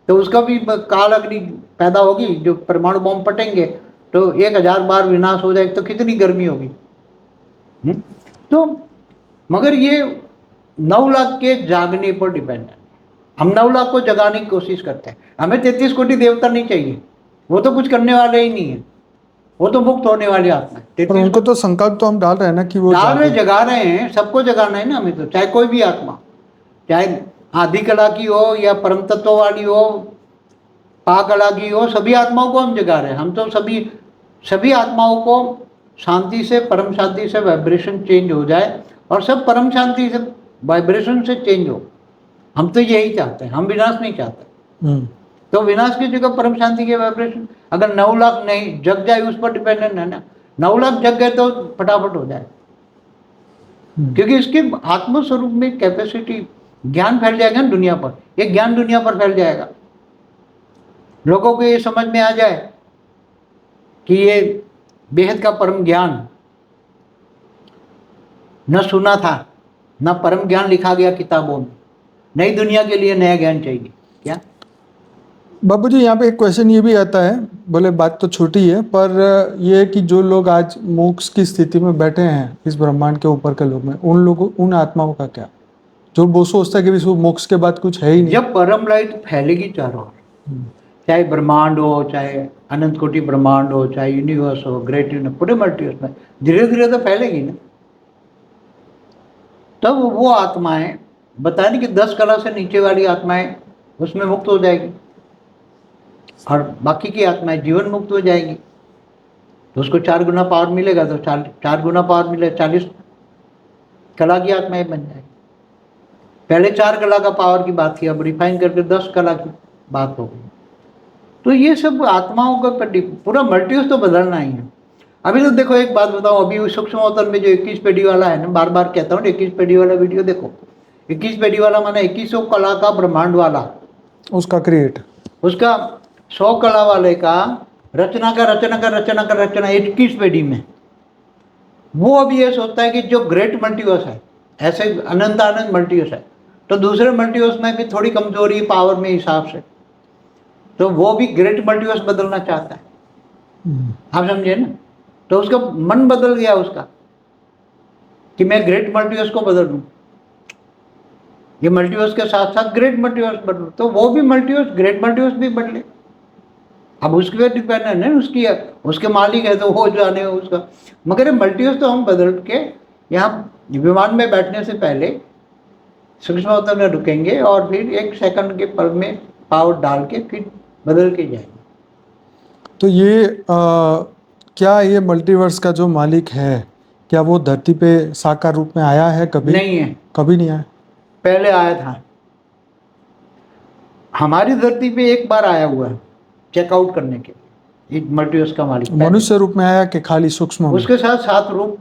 Speaker 1: तो उसका भी काल अग्नि पैदा होगी। जो परमाणु बम फटेंगे तो 1000 बार विनाश हो जाए तो कितनी गर्मी होगी। तो मगर ये 9 लाख के जागने पर डिपेंड है। हम 9 लाख को जगाने की कोशिश करते हैं, हमें 33 कोटि देवता नहीं चाहिए, वो तो कुछ करने वाले ही नहीं है, वो तो मुक्त होने वाली आत्मा है।
Speaker 2: पर उनको तो संकल्प तो हम डाल रहे हैं ना कि वो
Speaker 1: डाल रहे,
Speaker 2: जागे।
Speaker 1: जगा रहे हैं, सबको जगाना है ना हमें तो, चाहे कोई भी आत्मा, चाहे आदि कला की हो या परम तत्व वाली हो, पा कला की हो, सभी आत्माओं को हम जगा रहे हैं। हम तो सभी आत्माओं को शांति से, परम शांति से वाइब्रेशन चेंज हो जाए, और सब परम शांति से वाइब्रेशन से चेंज हो। हम तो यही चाहते हैं, हम विनाश नहीं चाहते। तो विनाश की जगह परम शांति के वाइब्रेशन, अगर 9 लाख नहीं जग जाए उस पर डिपेंडेंट है ना। 9 लाख जग गए तो फटाफट हो जाए, क्योंकि इसके आत्मस्वरूप में कैपेसिटी, ज्ञान फैल जाएगा ना दुनिया पर, ये ज्ञान दुनिया पर फैल जाएगा। लोगों को ये समझ में आ जाए कि ये बेहद का परम ज्ञान न सुना था, न परम ज्ञान लिखा गया किताबों में, नई दुनिया के लिए नया ज्ञान चाहिए क्या।
Speaker 2: बाबूजी, यहाँ पे एक क्वेश्चन ये भी आता है, बोले बात तो छोटी है, पर ये है कि जो लोग आज मोक्ष की स्थिति में बैठे हैं इस ब्रह्मांड के ऊपर के लोग में, उन लोगों, उन आत्माओं का क्या, जो वो सोचता है कि विश्व मोक्ष के बाद कुछ है ही नहीं?
Speaker 1: जब परम लाइट फैलेगी चारों ओर, चाहे ब्रह्मांड हो, चाहे अनंत कोटि ब्रह्मांड हो, चाहे यूनिवर्स हो, ग्रेट यूनिवर्स, पूरे मल्टीवर्स में धीरे धीरे तो फैलेगी ना, तब वो आत्माएं, बता नहीं कि 10 कला से नीचे वाली आत्माएं उसमें मुक्त हो जाएगी, और बाकी की आत्माएं जीवन मुक्त हो जाएगी। तो उसको 4 गुना पावर मिलेगा, तो 4 गुना पावर मिले, 40 कला की आत्माएं बन जाएगी। पहले 4 कला का पावर की बात थी, अब रिफाइन करके 10 कला की बात हो गई। तो ये सब आत्माओं का पूरा मल्टीवर्स तो बदलना ही है। अभी तो देखो एक बात बताऊं, अभी सूक्ष्म अवतरण में जो 21 पेढ़ी वाला है ना, बार बार कहता हूँ 21 पेढ़ी वाला वीडियो देखो। 21 पेढ़ी वाला माना 2100 कला का ब्रह्मांड वाला,
Speaker 2: उसका क्रिएट,
Speaker 1: उसका 100 कला वाले का रचना का रचना का रचना का रचना 21 पेढ़ी में। वो अभी ये सोचता है कि जो ग्रेट मल्टीवर्स है, ऐसे अनंत आनंद मल्टीवर्स है, तो दूसरे मल्टीवर्स में भी थोड़ी कमजोरी पावर में हिसाब से, तो वो भी ग्रेट मल्टीवर्स बदलना चाहता है, आप समझे ना। तो उसका मन बदल गया उसका, कि मैं ग्रेट मल्टीवर्स को बदल दूं। ये मल्टीवर्स के साथ साथ ग्रेट मल्टीवर्स बदलो, तो वो भी मल्टीवर्स, ग्रेट मल्टीवर्स भी बदले। अब उसके पे डिपेंडेंट है, उसकी उसके मालिक है तो वो जाने उसका। मगर मल्टीवर्स तो हम बदल के यहाँ विमान में बैठने से पहले सूक्ष्म अवतरण में रुकेंगे और फिर 1 सेकंड के पल में पावर डाल के फिर बदल के जाएंगे।
Speaker 2: तो ये क्या ये मल्टीवर्स का जो मालिक है, क्या वो धरती पे साकार रूप में आया है कभी?
Speaker 1: नहीं है,
Speaker 2: कभी नहीं आया।
Speaker 1: पहले आया था, हमारी धरती पे एक बार आया हुआ है चेकआउट करने के लिए, एक मल्टीवर्स का मालिक पहले।
Speaker 2: मनुष्य रूप में आया कि खाली सूक्ष्म में?
Speaker 1: उसके साथ 7 रूप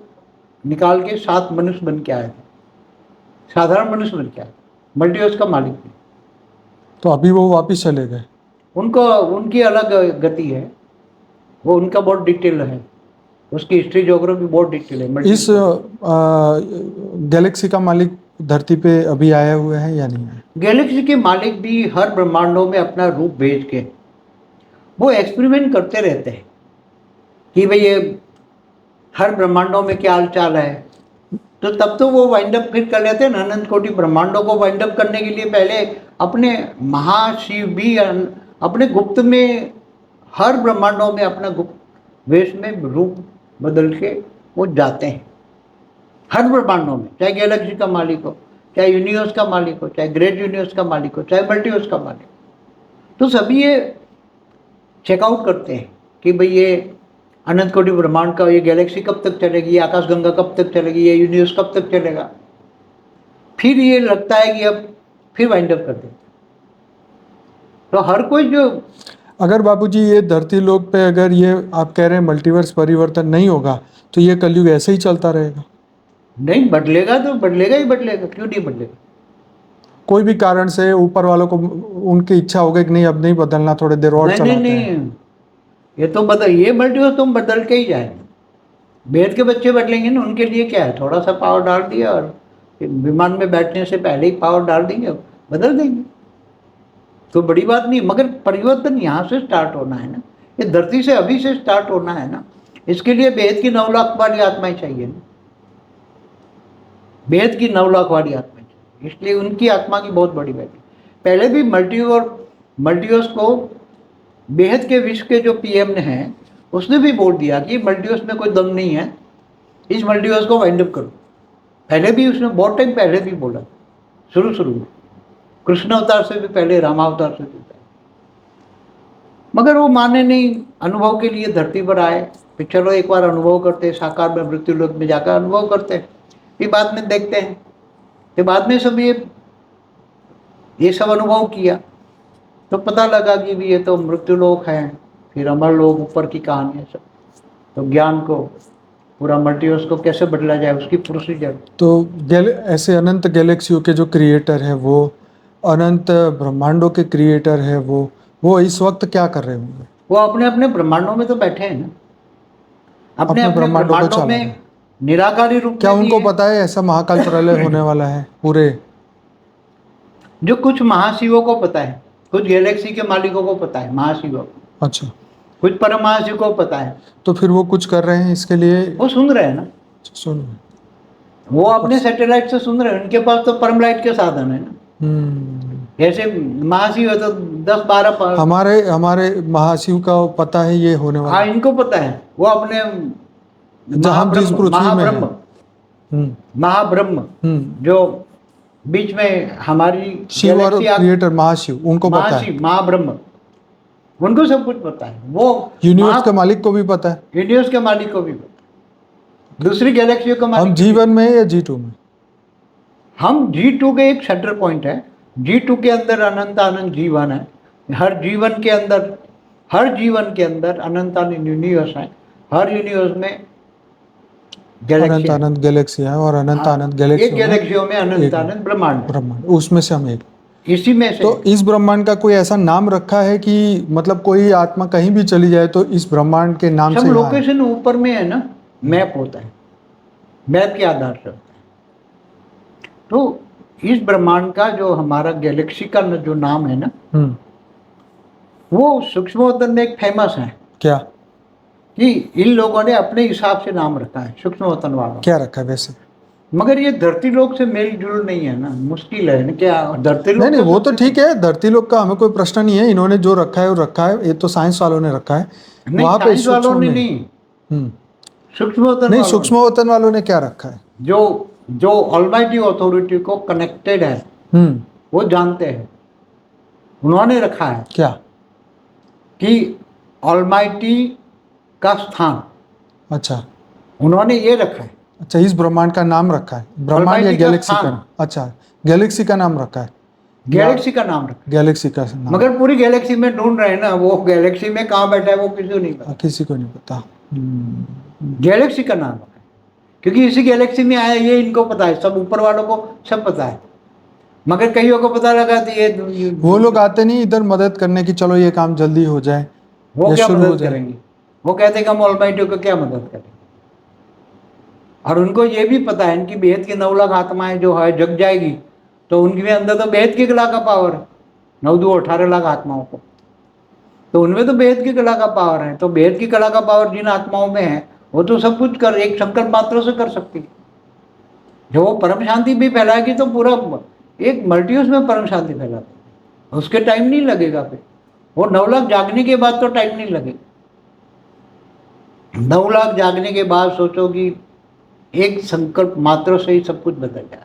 Speaker 1: निकाल के 7 मनुष्य बन के आए थे, साधारण मनुष्य बन के आए, मल्टीवर्स का मालिक भी।
Speaker 2: तो अभी वो वापिस चले गए?
Speaker 1: उनको उनकी अलग गति है, वो उनका बहुत डिटेल है, उसकी हिस्ट्री ज्योग्राफी बहुत डिटेल है।
Speaker 2: इस गैलेक्सी का मालिक धरती पे अभी आए हुए हैं या नहीं आए?
Speaker 1: गैलेक्सी के मालिक भी हर ब्रह्मांडों में अपना रूप भेज के वो एक्सपेरिमेंट करते रहते हैं कि भाई ये हर ब्रह्मांडों में क्या हाल चाल है। तो तब तो वो वाइंड अप फिर कर लेते हैं ना, अनंत कोटि ब्रह्मांडों को वाइंड अप करने के लिए पहले अपने महाशिव भी अपने गुप्त में हर ब्रह्मांडों में अपना गुप्त वेश में रूप बदल के वो जाते हैं हर ब्रह्मांडों में, चाहे गैलेक्सी का मालिक हो, चाहे यूनिवर्स का मालिक हो, चाहे ग्रेट यूनिवर्स का मालिक हो, चाहे मल्टीवर्स का मालिक हो। तो सभी ये चेकआउट करते हैं कि भाई ये अनंत कोटि ब्रह्मांड का ये गैलेक्सी कब तक चलेगी, ये आकाशगंगा कब तक चलेगी, ये यूनिवर्स कब तक चलेगा। फिर ये लगता है कि अब फिर वाइंड अप कर देते। तो हर कोई जो,
Speaker 2: अगर बापूजी ये धरती लोक पे अगर ये आप कह रहे हैं मल्टीवर्स परिवर्तन नहीं होगा तो ये कलयुग ऐसे ही चलता रहेगा?
Speaker 1: नहीं बदलेगा तो बदलेगा ही बदलेगा, क्यों नहीं बदलेगा।
Speaker 2: कोई भी कारण से ऊपर वालों को उनकी इच्छा हो गई कि नहीं अब नहीं बदलना, थोड़ी देर और
Speaker 1: नहीं
Speaker 2: चलाते
Speaker 1: नहीं
Speaker 2: हैं।
Speaker 1: नहीं, ये तो बदल, ये मल्टीवर्स तुम बदल के ही जाएंगे। वेद के बच्चे बदलेंगे ना, उनके लिए क्या है, थोड़ा सा पावर डाल दिया और विमान में बैठने से पहले ही पावर डाल देंगे, बदल देंगे, तो बड़ी बात नहीं। मगर परिवर्तन यहाँ से स्टार्ट होना है ना, ये धरती से अभी से स्टार्ट होना है ना। इसके लिए वेद की 9 लाख वाली आत्माएं चाहिए ना, वेद की 9 लाख वाली आत्माएं चाहिए, इसलिए उनकी आत्मा की बहुत बड़ी वैल्यू। पहले भी मल्टीवर्स को बेहद के विश्व के जो पीएम ने हैं उसने भी बोल दिया कि मल्टीवर्स में कोई दम नहीं है, इस मल्टीवर्स को वाइंड अप करो। पहले भी उसने बहुत टाइम पहले भी बोला, शुरू में, कृष्ण अवतार से भी पहले, रामावतार से भी पहले। मगर वो माने नहीं, अनुभव के लिए धरती पर आए, फिर चलो एक बार अनुभव करते, साकार में मृत्यु लोक में जाकर अनुभव करते, फिर बाद में देखते हैं। फिर बाद में सब ये सब अनुभव किया तो पता लगा कि भी ये तो मृत्यु लोक है, फिर अमर लोक, ऊपर की कहानी है सब। तो ज्ञान को, पूरा मल्टीवर्स को कैसे बदला जाए उसकी प्रोसीजर।
Speaker 2: तो ऐसे अनंत गैलेक्सियों के जो क्रिएटर है, वो अनंत ब्रह्मांडों के क्रिएटर है, वो इस वक्त क्या कर रहे होंगे?
Speaker 1: वो अपने अपने ब्रह्मांडों में तो बैठे हैं ना, अपने अपने
Speaker 2: ब्रह्मांडों को चला
Speaker 1: में
Speaker 2: रहे हैं।
Speaker 1: निराकारी रूप
Speaker 2: क्या
Speaker 1: में भी
Speaker 2: उनको
Speaker 1: है।
Speaker 2: पता है ऐसा महाकाल प्रलय होने वाला है पूरे?
Speaker 1: जो कुछ महाशिवों को पता है, कुछ गैलेक्सी के मालिकों को पता है, महाशिवों को,
Speaker 2: अच्छा,
Speaker 1: कुछ परम महाशिव को पता है।
Speaker 2: तो फिर वो कुछ कर रहे हैं इसके लिए?
Speaker 1: वो सुन रहे हैं ना,
Speaker 2: सुन,
Speaker 1: वो अपने सैटेलाइट से सुन रहे हैं, उनके पास तो परम लाइट के साधन है ना। जैसे महाशिव है तो 10-12
Speaker 2: हमारे महाशिव का पता है ये होने वाला।
Speaker 1: हाँ, इनको पता है, वो अपने
Speaker 2: हम जिस पृथ्वी में हैं,
Speaker 1: महाब्रह्म जो बीच में हमारी
Speaker 2: शिव और क्रिएटर महाशिव, उनको पता है,
Speaker 1: महाब्रह्म, उनको सब कुछ पता है। वो
Speaker 2: यूनिवर्स के मालिक को भी पता है,
Speaker 1: यूनिवर्स के मालिक को भी पता है, दूसरी गैलेक्सियों का मालिक।
Speaker 2: हम G1 में या G2 में?
Speaker 1: हम G2 के एक सेंटर पॉइंट है। G2 के अंदर अनंत अनंत जीवन है, हर जीवन के अंदर अनंत अनंत यूनिवर्स है, हर यूनिवर्स में
Speaker 2: अनंत अनंत गैलेक्सी है और अनंत अनंत
Speaker 1: गैलेक्सियों में अनंत अनंत ब्रह्मांड,
Speaker 2: उसमें से हम एक,
Speaker 1: इसी में से।
Speaker 2: तो इस ब्रह्मांड का कोई ऐसा नाम रखा है कि मतलब कोई आत्मा कहीं भी चली जाए तो इस ब्रह्मांड के नाम से?
Speaker 1: लोकेशन ऊपर में है ना, मैप होता है, मैप के आधार से होता है। तो इस ब्रह्मांड का जो हमारा गैलेक्सी का जो नाम है ना, वो सूक्ष्मोत्तर में एक फेमस है।
Speaker 2: क्या?
Speaker 1: कि इन लोगों ने अपने हिसाब से नाम रखा है, सूक्ष्मोत्तर वालों।
Speaker 2: क्या रखा है वैसे?
Speaker 1: मगर ये धरती लोक से मेल जुल नहीं है ना, मुश्किल है ना। क्या धरती लोक
Speaker 2: नहीं नहीं,
Speaker 1: तो
Speaker 2: वो तो
Speaker 1: सबसे-
Speaker 2: ठीक है, धरती लोक का हमें कोई प्रश्न नहीं है, इन्होंने जो रखा है वो रखा है, ये तो साइंस वालों ने रखा है।
Speaker 1: नहीं,
Speaker 2: वहां पे
Speaker 1: साइंस वालों
Speaker 2: सूक्ष्म
Speaker 1: ने
Speaker 2: में
Speaker 1: नहीं,
Speaker 2: हम्म,
Speaker 1: सूक्ष्म वतन
Speaker 2: नहीं,
Speaker 1: वालों ने।
Speaker 2: सूक्ष्म वतन वालों ने क्या रखा है?
Speaker 1: जो जो ऑलमाइटी अथॉरिटी को कनेक्टेड है
Speaker 2: हम्म,
Speaker 1: वो जानते हैं। उन्होंने रखा है
Speaker 2: क्या?
Speaker 1: कि ऑलमाइटी का स्थान
Speaker 2: अच्छा
Speaker 1: उन्होंने ये रखा है।
Speaker 2: अच्छा, इस ब्रह्मांड का नाम रखा है, ब्रह्मांड या
Speaker 1: Almighty का
Speaker 2: गैलेक्सी
Speaker 1: स्थान।
Speaker 2: का? अच्छा, गैलेक्सी का नाम रखा है,
Speaker 1: गैलेक्सी का नाम रखा
Speaker 2: गैलेक्सी का
Speaker 1: है।
Speaker 2: नाम।
Speaker 1: मगर पूरी गैलेक्सी में ढूंढ रहे हैं ना, वो गैलेक्सी में कहाँ बैठा है वो किसी को नहीं पता।
Speaker 2: किसी को नहीं पता।
Speaker 1: गैलेक्सी का नाम रखा है क्योंकि इसी गैलेक्सी में आया, ये इनको पता है, सब ऊपर वालों को सब पता है। मगर कईयों को पता लगा तो ये
Speaker 2: वो लोग आते नहीं इधर मदद करने की, चलो ये काम जल्दी हो जाए
Speaker 1: वो
Speaker 2: या
Speaker 1: क्या
Speaker 2: शुरू हो
Speaker 1: मदद
Speaker 2: जाए।
Speaker 1: करेंगे? वो कहते हैं कि हम ऑलमाइटी को क्या मदद करेंगे। और उनको ये भी पता है इनकी बेहद की 9 लाख आत्माएं जो है जग जाएगी तो उनके अंदर तो बेहद की कला का पावर है। 9 2 18 लाख आत्माओं को, तो उनमें तो बेहद की कला का पावर है। तो बेहद की कला का पावर जिन आत्माओं में है वो तो सब कुछ कर एक संकल्प मात्रों से कर सकती है। जो वो परम शांति भी फैलाएगी तो पूरा एक मल्टीवर्स में परम शांति फैलाती, उसके टाइम नहीं लगेगा। फिर वो 9 लाख जागने के बाद तो टाइम नहीं लगेगा। 9 लाख जागने के बाद सोचो कि एक संकल्प मात्र से ही सब कुछ बदल जाए।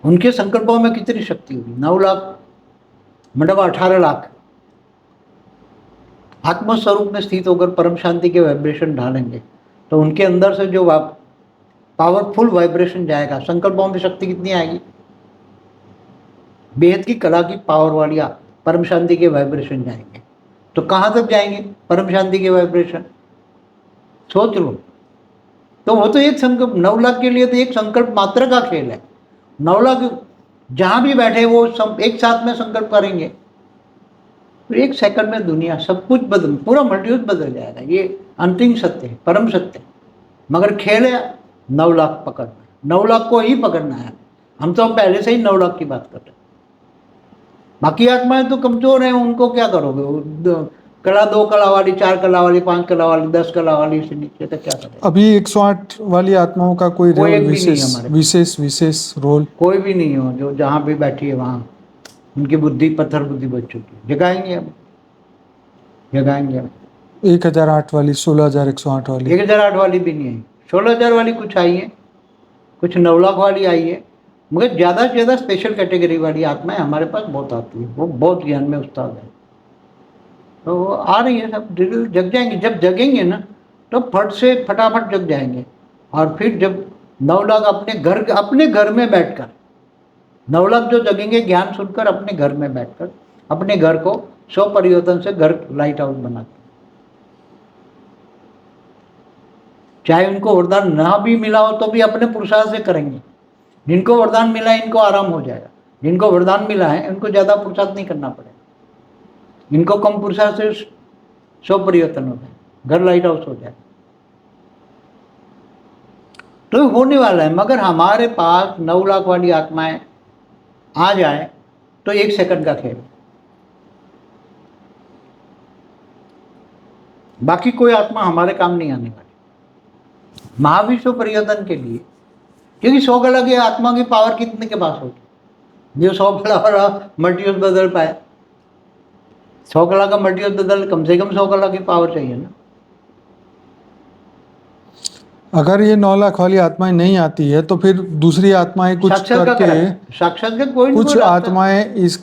Speaker 1: उनके संकल्पों में कितनी शक्ति होगी। 9 लाख मतलब 18 लाख आत्मस्वरूप में स्थित होकर परम शांति के वाइब्रेशन डालेंगे तो उनके अंदर से जो पावरफुल वाइब्रेशन जाएगा, संकल्पों में शक्ति कितनी आएगी। बेहद की कला की पावर वाली परम शांति के वाइब्रेशन जाएंगे। तो कहाँ तक जाएंगे परम शांति के वाइब्रेशन, सोच लो। तो वो तो एक संकल्प 9 लाख के लिए तो एक संकल्प मात्र का खेल है। 9 लाख जहाँ भी बैठे वो सब एक साथ में संकल्प करेंगे तो एक सेकंड में दुनिया सब कुछ बदल, पूरा मल्टीवर्स बदल जाएगा। ये अंतिम सत्य है, परम सत्य है। मगर खेल है 9 लाख पकड़ना, 9 लाख को ही पकड़ना है। हम तो पहले से ही 9 लाख की बात कर रहे हैं। बाकी आत्माएं तो कमजोर हैं, उनको क्या करोगे? कला 2 कला वाली, 4 कला वाली, 5 कला वाली, 10 कला वाली से नीचे तो क्या करें?
Speaker 2: अभी 108 वाली आत्माओं का कोई रोल,
Speaker 1: एक भी नहीं
Speaker 2: विशेष
Speaker 1: हमारे पास।
Speaker 2: विशेष विशेष रोल?
Speaker 1: कोई भी नहीं हो जो जहाँ भी बैठी है वहाँ उनकी बुद्धि पत्थर बुद्धि बच चुकी है। जगाएंगे हम, जगाएंगे हम।
Speaker 2: 1008 वाली, 16108 वाली?
Speaker 1: 1008 वाली भी नहीं आई, 16,000 वाली कुछ आई है, कुछ 9 लाख वाली आई है। मगर ज़्यादा से ज़्यादा स्पेशल कैटेगरी वाली आत्माएं हमारे पास बहुत आती है। वो बहुत ज्ञान में उस्ताद है, तो वो आ रही है। सब धीरे जग जाएंगे। जब जगेंगे ना तो फट से फटाफट जग जाएंगे। और फिर जब 9 लाख अपने घर में बैठकर 9 लाख जो जगेंगे ज्ञान सुनकर अपने घर में बैठकर अपने घर को 100 परिवर्तन से घर लाइट हाउस बनाते, चाहे उनको वरदान ना भी मिला हो तो भी अपने पुरुषार्थ से करेंगे। जिनको वरदान मिला है इनको आराम हो जाएगा, जिनको वरदान मिला है उनको ज़्यादा पुरुषार्थ नहीं करना पड़ेगा। इनको कम पुरुषार्थ से 100 परिवर्तन हो जाए, घर लाइट हाउस हो जाए। तो होने वाला है। मगर हमारे पास 9 लाख वाली आत्माएं आ जाए तो 1 सेकंड का खेल। बाकी कोई आत्मा हमारे काम नहीं आने वाली महाविश्व परिवर्तन के लिए। क्योंकि 100 कला की आत्मा की पावर कितने के पास होगी जो 100 कला वाला मल्टीवर्स बदल पाए? 100 कला का मल्टीवर्स बदल कम से कम 100 कला की पावर चाहिए ना।
Speaker 2: अगर ये 9 लाख वाली आत्माएं नहीं आती है तो फिर दूसरी आत्माएं कुछ करके,
Speaker 1: साक्षात कोई
Speaker 2: कुछ आत्माएं इस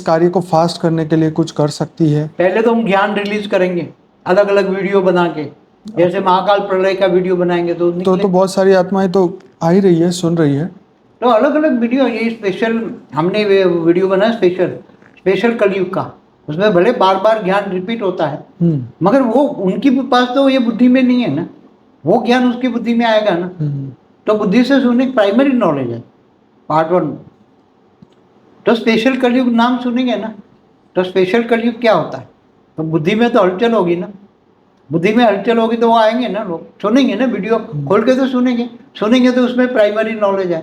Speaker 2: कार्य को फास्ट करने के लिए कुछ कर सकती है।
Speaker 1: पहले तो हम ज्ञान रिलीज करेंगे अलग अलग वीडियो बना के, जैसे महाकाल प्रलय का वीडियो बनाएंगे तो
Speaker 2: बहुत सारी आत्माएं तो आ ही रही है, सुन रही है।
Speaker 1: तो अलग अलग वीडियो, ये स्पेशल हमने वीडियो बनाया स्पेशल कलयुग का। उसमें भले बार बार ज्ञान रिपीट होता है मगर वो उनकी पास तो ये बुद्धि में नहीं है ना, वो ज्ञान उसकी बुद्धि में आएगा ना। तो बुद्धि से सुनने प्राइमरी नॉलेज है पार्ट 1। तो स्पेशल कलयुग नाम सुनेंगे ना, तो स्पेशल कलयुग क्या होता है? तो बुद्धि में तो हलचल होगी ना, बुद्धि में हलचल होगी तो वो आएंगे ना, लोग सुनेंगे ना, वीडियो खोल के तो सुनेंगे तो उसमें प्राइमरी नॉलेज है।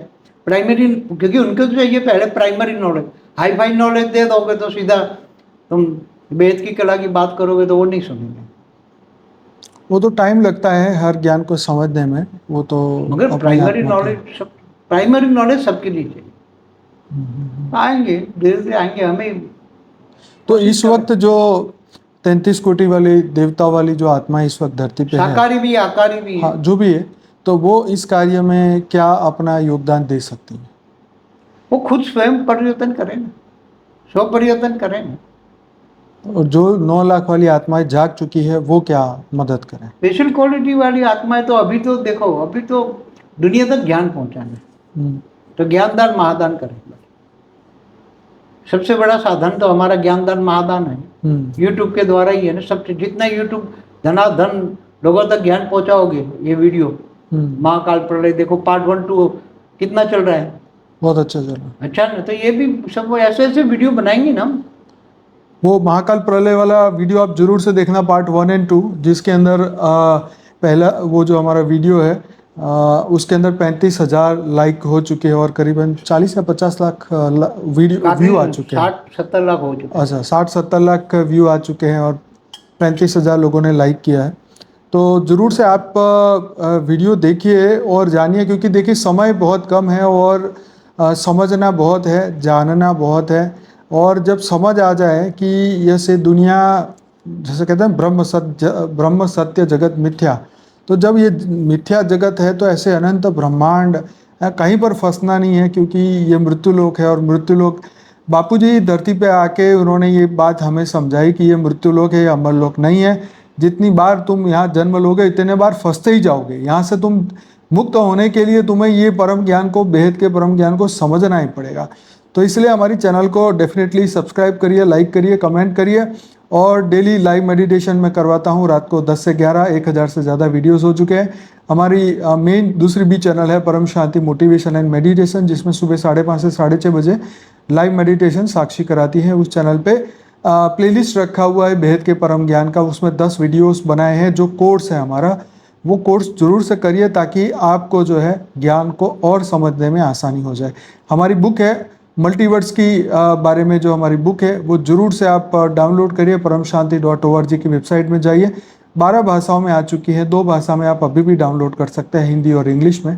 Speaker 1: प्राइमरी क्योंकि उनको तो चाहिए पहले primary knowledge. Hi fi knowledge दे दोगे तो सीधा तुम वेद की कला की बात करोगे तो वो नहीं सुनेंगे।
Speaker 2: वो तो टाइम लगता है हर ज्ञान को समझने में, वो तो
Speaker 1: मगर
Speaker 2: अपनी
Speaker 1: प्राइमरी
Speaker 2: आत्मा की-
Speaker 1: नॉलेज सबके लिए चाहिए। आएंगे धीरे धीरे आएंगे, हमें
Speaker 2: तो
Speaker 1: कोशिश
Speaker 2: इस
Speaker 1: करें।
Speaker 2: वक्त जो 33 कोटि वाली देवता वाली जो आत्मा इस वक्त धरती पे है,
Speaker 1: शाकाहारी भी आकारी भी है,
Speaker 2: हाँ जो भी है, तो वो इस कार्य में क्या अपना योगदान दे सकती है?
Speaker 1: वो खुद स्वयं परिवर्तन करें ना, स्व परिवर्तन करें ना।
Speaker 2: और जो 9 लाख वाली आत्माएं जाग चुकी है वो क्या मदद करें?
Speaker 1: स्पेशल क्वालिटी वाली आत्माएं तो अभी तो देखो, अभी तो दुनिया तक ज्ञान पहुंचाना है,
Speaker 2: हम्म,
Speaker 1: तो ज्ञानदान महादान करें। सबसे बड़ा साधन तो हमारा ज्ञानदान महादान है, यूट्यूब के द्वारा ही है ना। सबसे जितना यूट्यूब धनाधन लोगों तक ज्ञान पहुंचाओगे, ये वीडियो महाकाल प्रलय देखो पार्ट 1 2 कितना चल रहा है,
Speaker 2: बहुत अच्छा चला।
Speaker 1: अच्छा ना। तो ये भी सब ऐसे ऐसे वीडियो बनाएंगे ना हम।
Speaker 2: वो महाकाल प्रलय वाला वीडियो आप जरूर से देखना, पार्ट 1 और 2, जिसके अंदर पहला वो जो हमारा वीडियो है उसके अंदर 35,000 लाइक हो चुके हैं और करीबन 40 या 50 लाख वीडियो व्यू आ चुके हैं।
Speaker 1: 60-70 लाख हो चुके हैं।
Speaker 2: अच्छा, 60-70 लाख व्यू आ चुके हैं और 35,000 लोगों ने लाइक किया है। तो ज़रूर से आप वीडियो देखिए और जानिए, क्योंकि देखिए समय बहुत कम है और समझना बहुत है, जानना बहुत है। और जब समझ आ जाए कि यह से दुनिया, जैसे कहते हैं ब्रह्म सत्य जगत मिथ्या, तो जब ये मिथ्या जगत है तो ऐसे अनंत ब्रह्मांड कहीं पर फंसना नहीं है, क्योंकि ये मृत्युलोक है। और मृत्युलोक, बापूजी धरती पे आके उन्होंने ये बात हमें समझाई कि ये मृत्युलोक है, ये अमरलोक नहीं है। जितनी बार तुम यहाँ जन्म लोगे इतने बार फंसते ही जाओगे। यहाँ से तुम मुक्त होने के लिए तुम्हें ये परम ज्ञान को, बेहद के परम ज्ञान को समझना ही पड़ेगा। तो इसलिए हमारी चैनल को डेफिनेटली सब्सक्राइब करिए, लाइक करिए, कमेंट करिए। और डेली लाइव मेडिटेशन में करवाता हूँ रात को 10 से 11, 1000 से ज़्यादा वीडियोस हो चुके हैं। हमारी मेन दूसरी भी चैनल है परम शांति मोटिवेशन एंड मेडिटेशन, जिसमें सुबह 5:30 से 6:30 बजे लाइव मेडिटेशन साक्षी कराती है। उस चैनल पे प्लेलिस्ट रखा हुआ है बेहद के परम ज्ञान का, उसमें 10 वीडियोस बनाए हैं। जो कोर्स है हमारा, वो कोर्स जरूर से करिए ताकि आपको जो है ज्ञान को और समझने में आसानी हो जाए। हमारी बुक है मल्टीवर्स की बारे में, जो हमारी बुक है वो जरूर से आप डाउनलोड करिए। paramshanti.org की वेबसाइट में जाइए, 12 भाषाओं में आ चुकी है, 2 भाषा में आप अभी भी डाउनलोड कर सकते हैं, हिंदी और इंग्लिश में।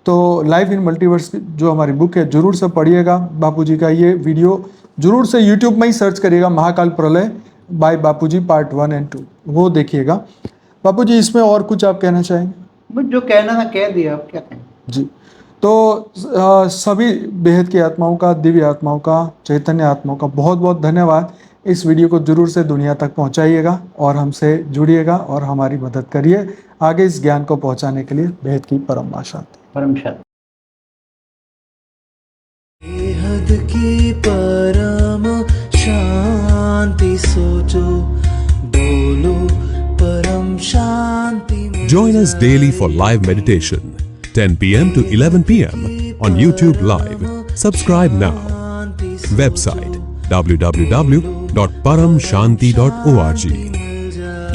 Speaker 2: तो लाइफ इन मल्टीवर्स जो हमारी बुक है जरूर से पढ़िएगा। बापूजी का ये वीडियो जरूर से यूट्यूब में ही सर्च करिएगा, महाकाल प्रलय बाय बापूजी पार्ट 1 और 2, वो देखिएगा। बापूजी इसमें और कुछ आप कहना चाहेंगे?
Speaker 1: बस जो कहना था कह दिया, अब क्या कहें।
Speaker 2: जी, तो सभी बेहद की आत्माओं का, दिव्य आत्माओं का, चैतन्य आत्माओं का बहुत बहुत धन्यवाद। इस वीडियो को जरूर से दुनिया तक पहुंचाइएगा और हमसे जुड़िएगा और हमारी मदद करिए आगे इस ज्ञान को पहुंचाने के लिए। बेहद की परम शांति।
Speaker 1: परम शांति।
Speaker 3: बेहद की परम शांति सोचो, बोलो परम शांति।
Speaker 4: Join us daily for live meditation, 10 p.m. to 11 p.m. on YouTube Live. Subscribe now. Website www.paramshanti.org.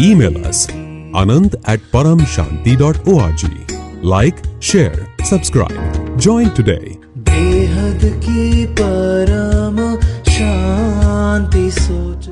Speaker 4: Email us anand@paramshanti.org. Like, share, subscribe. Join today.
Speaker 3: बेहद की परम शांति सोचो।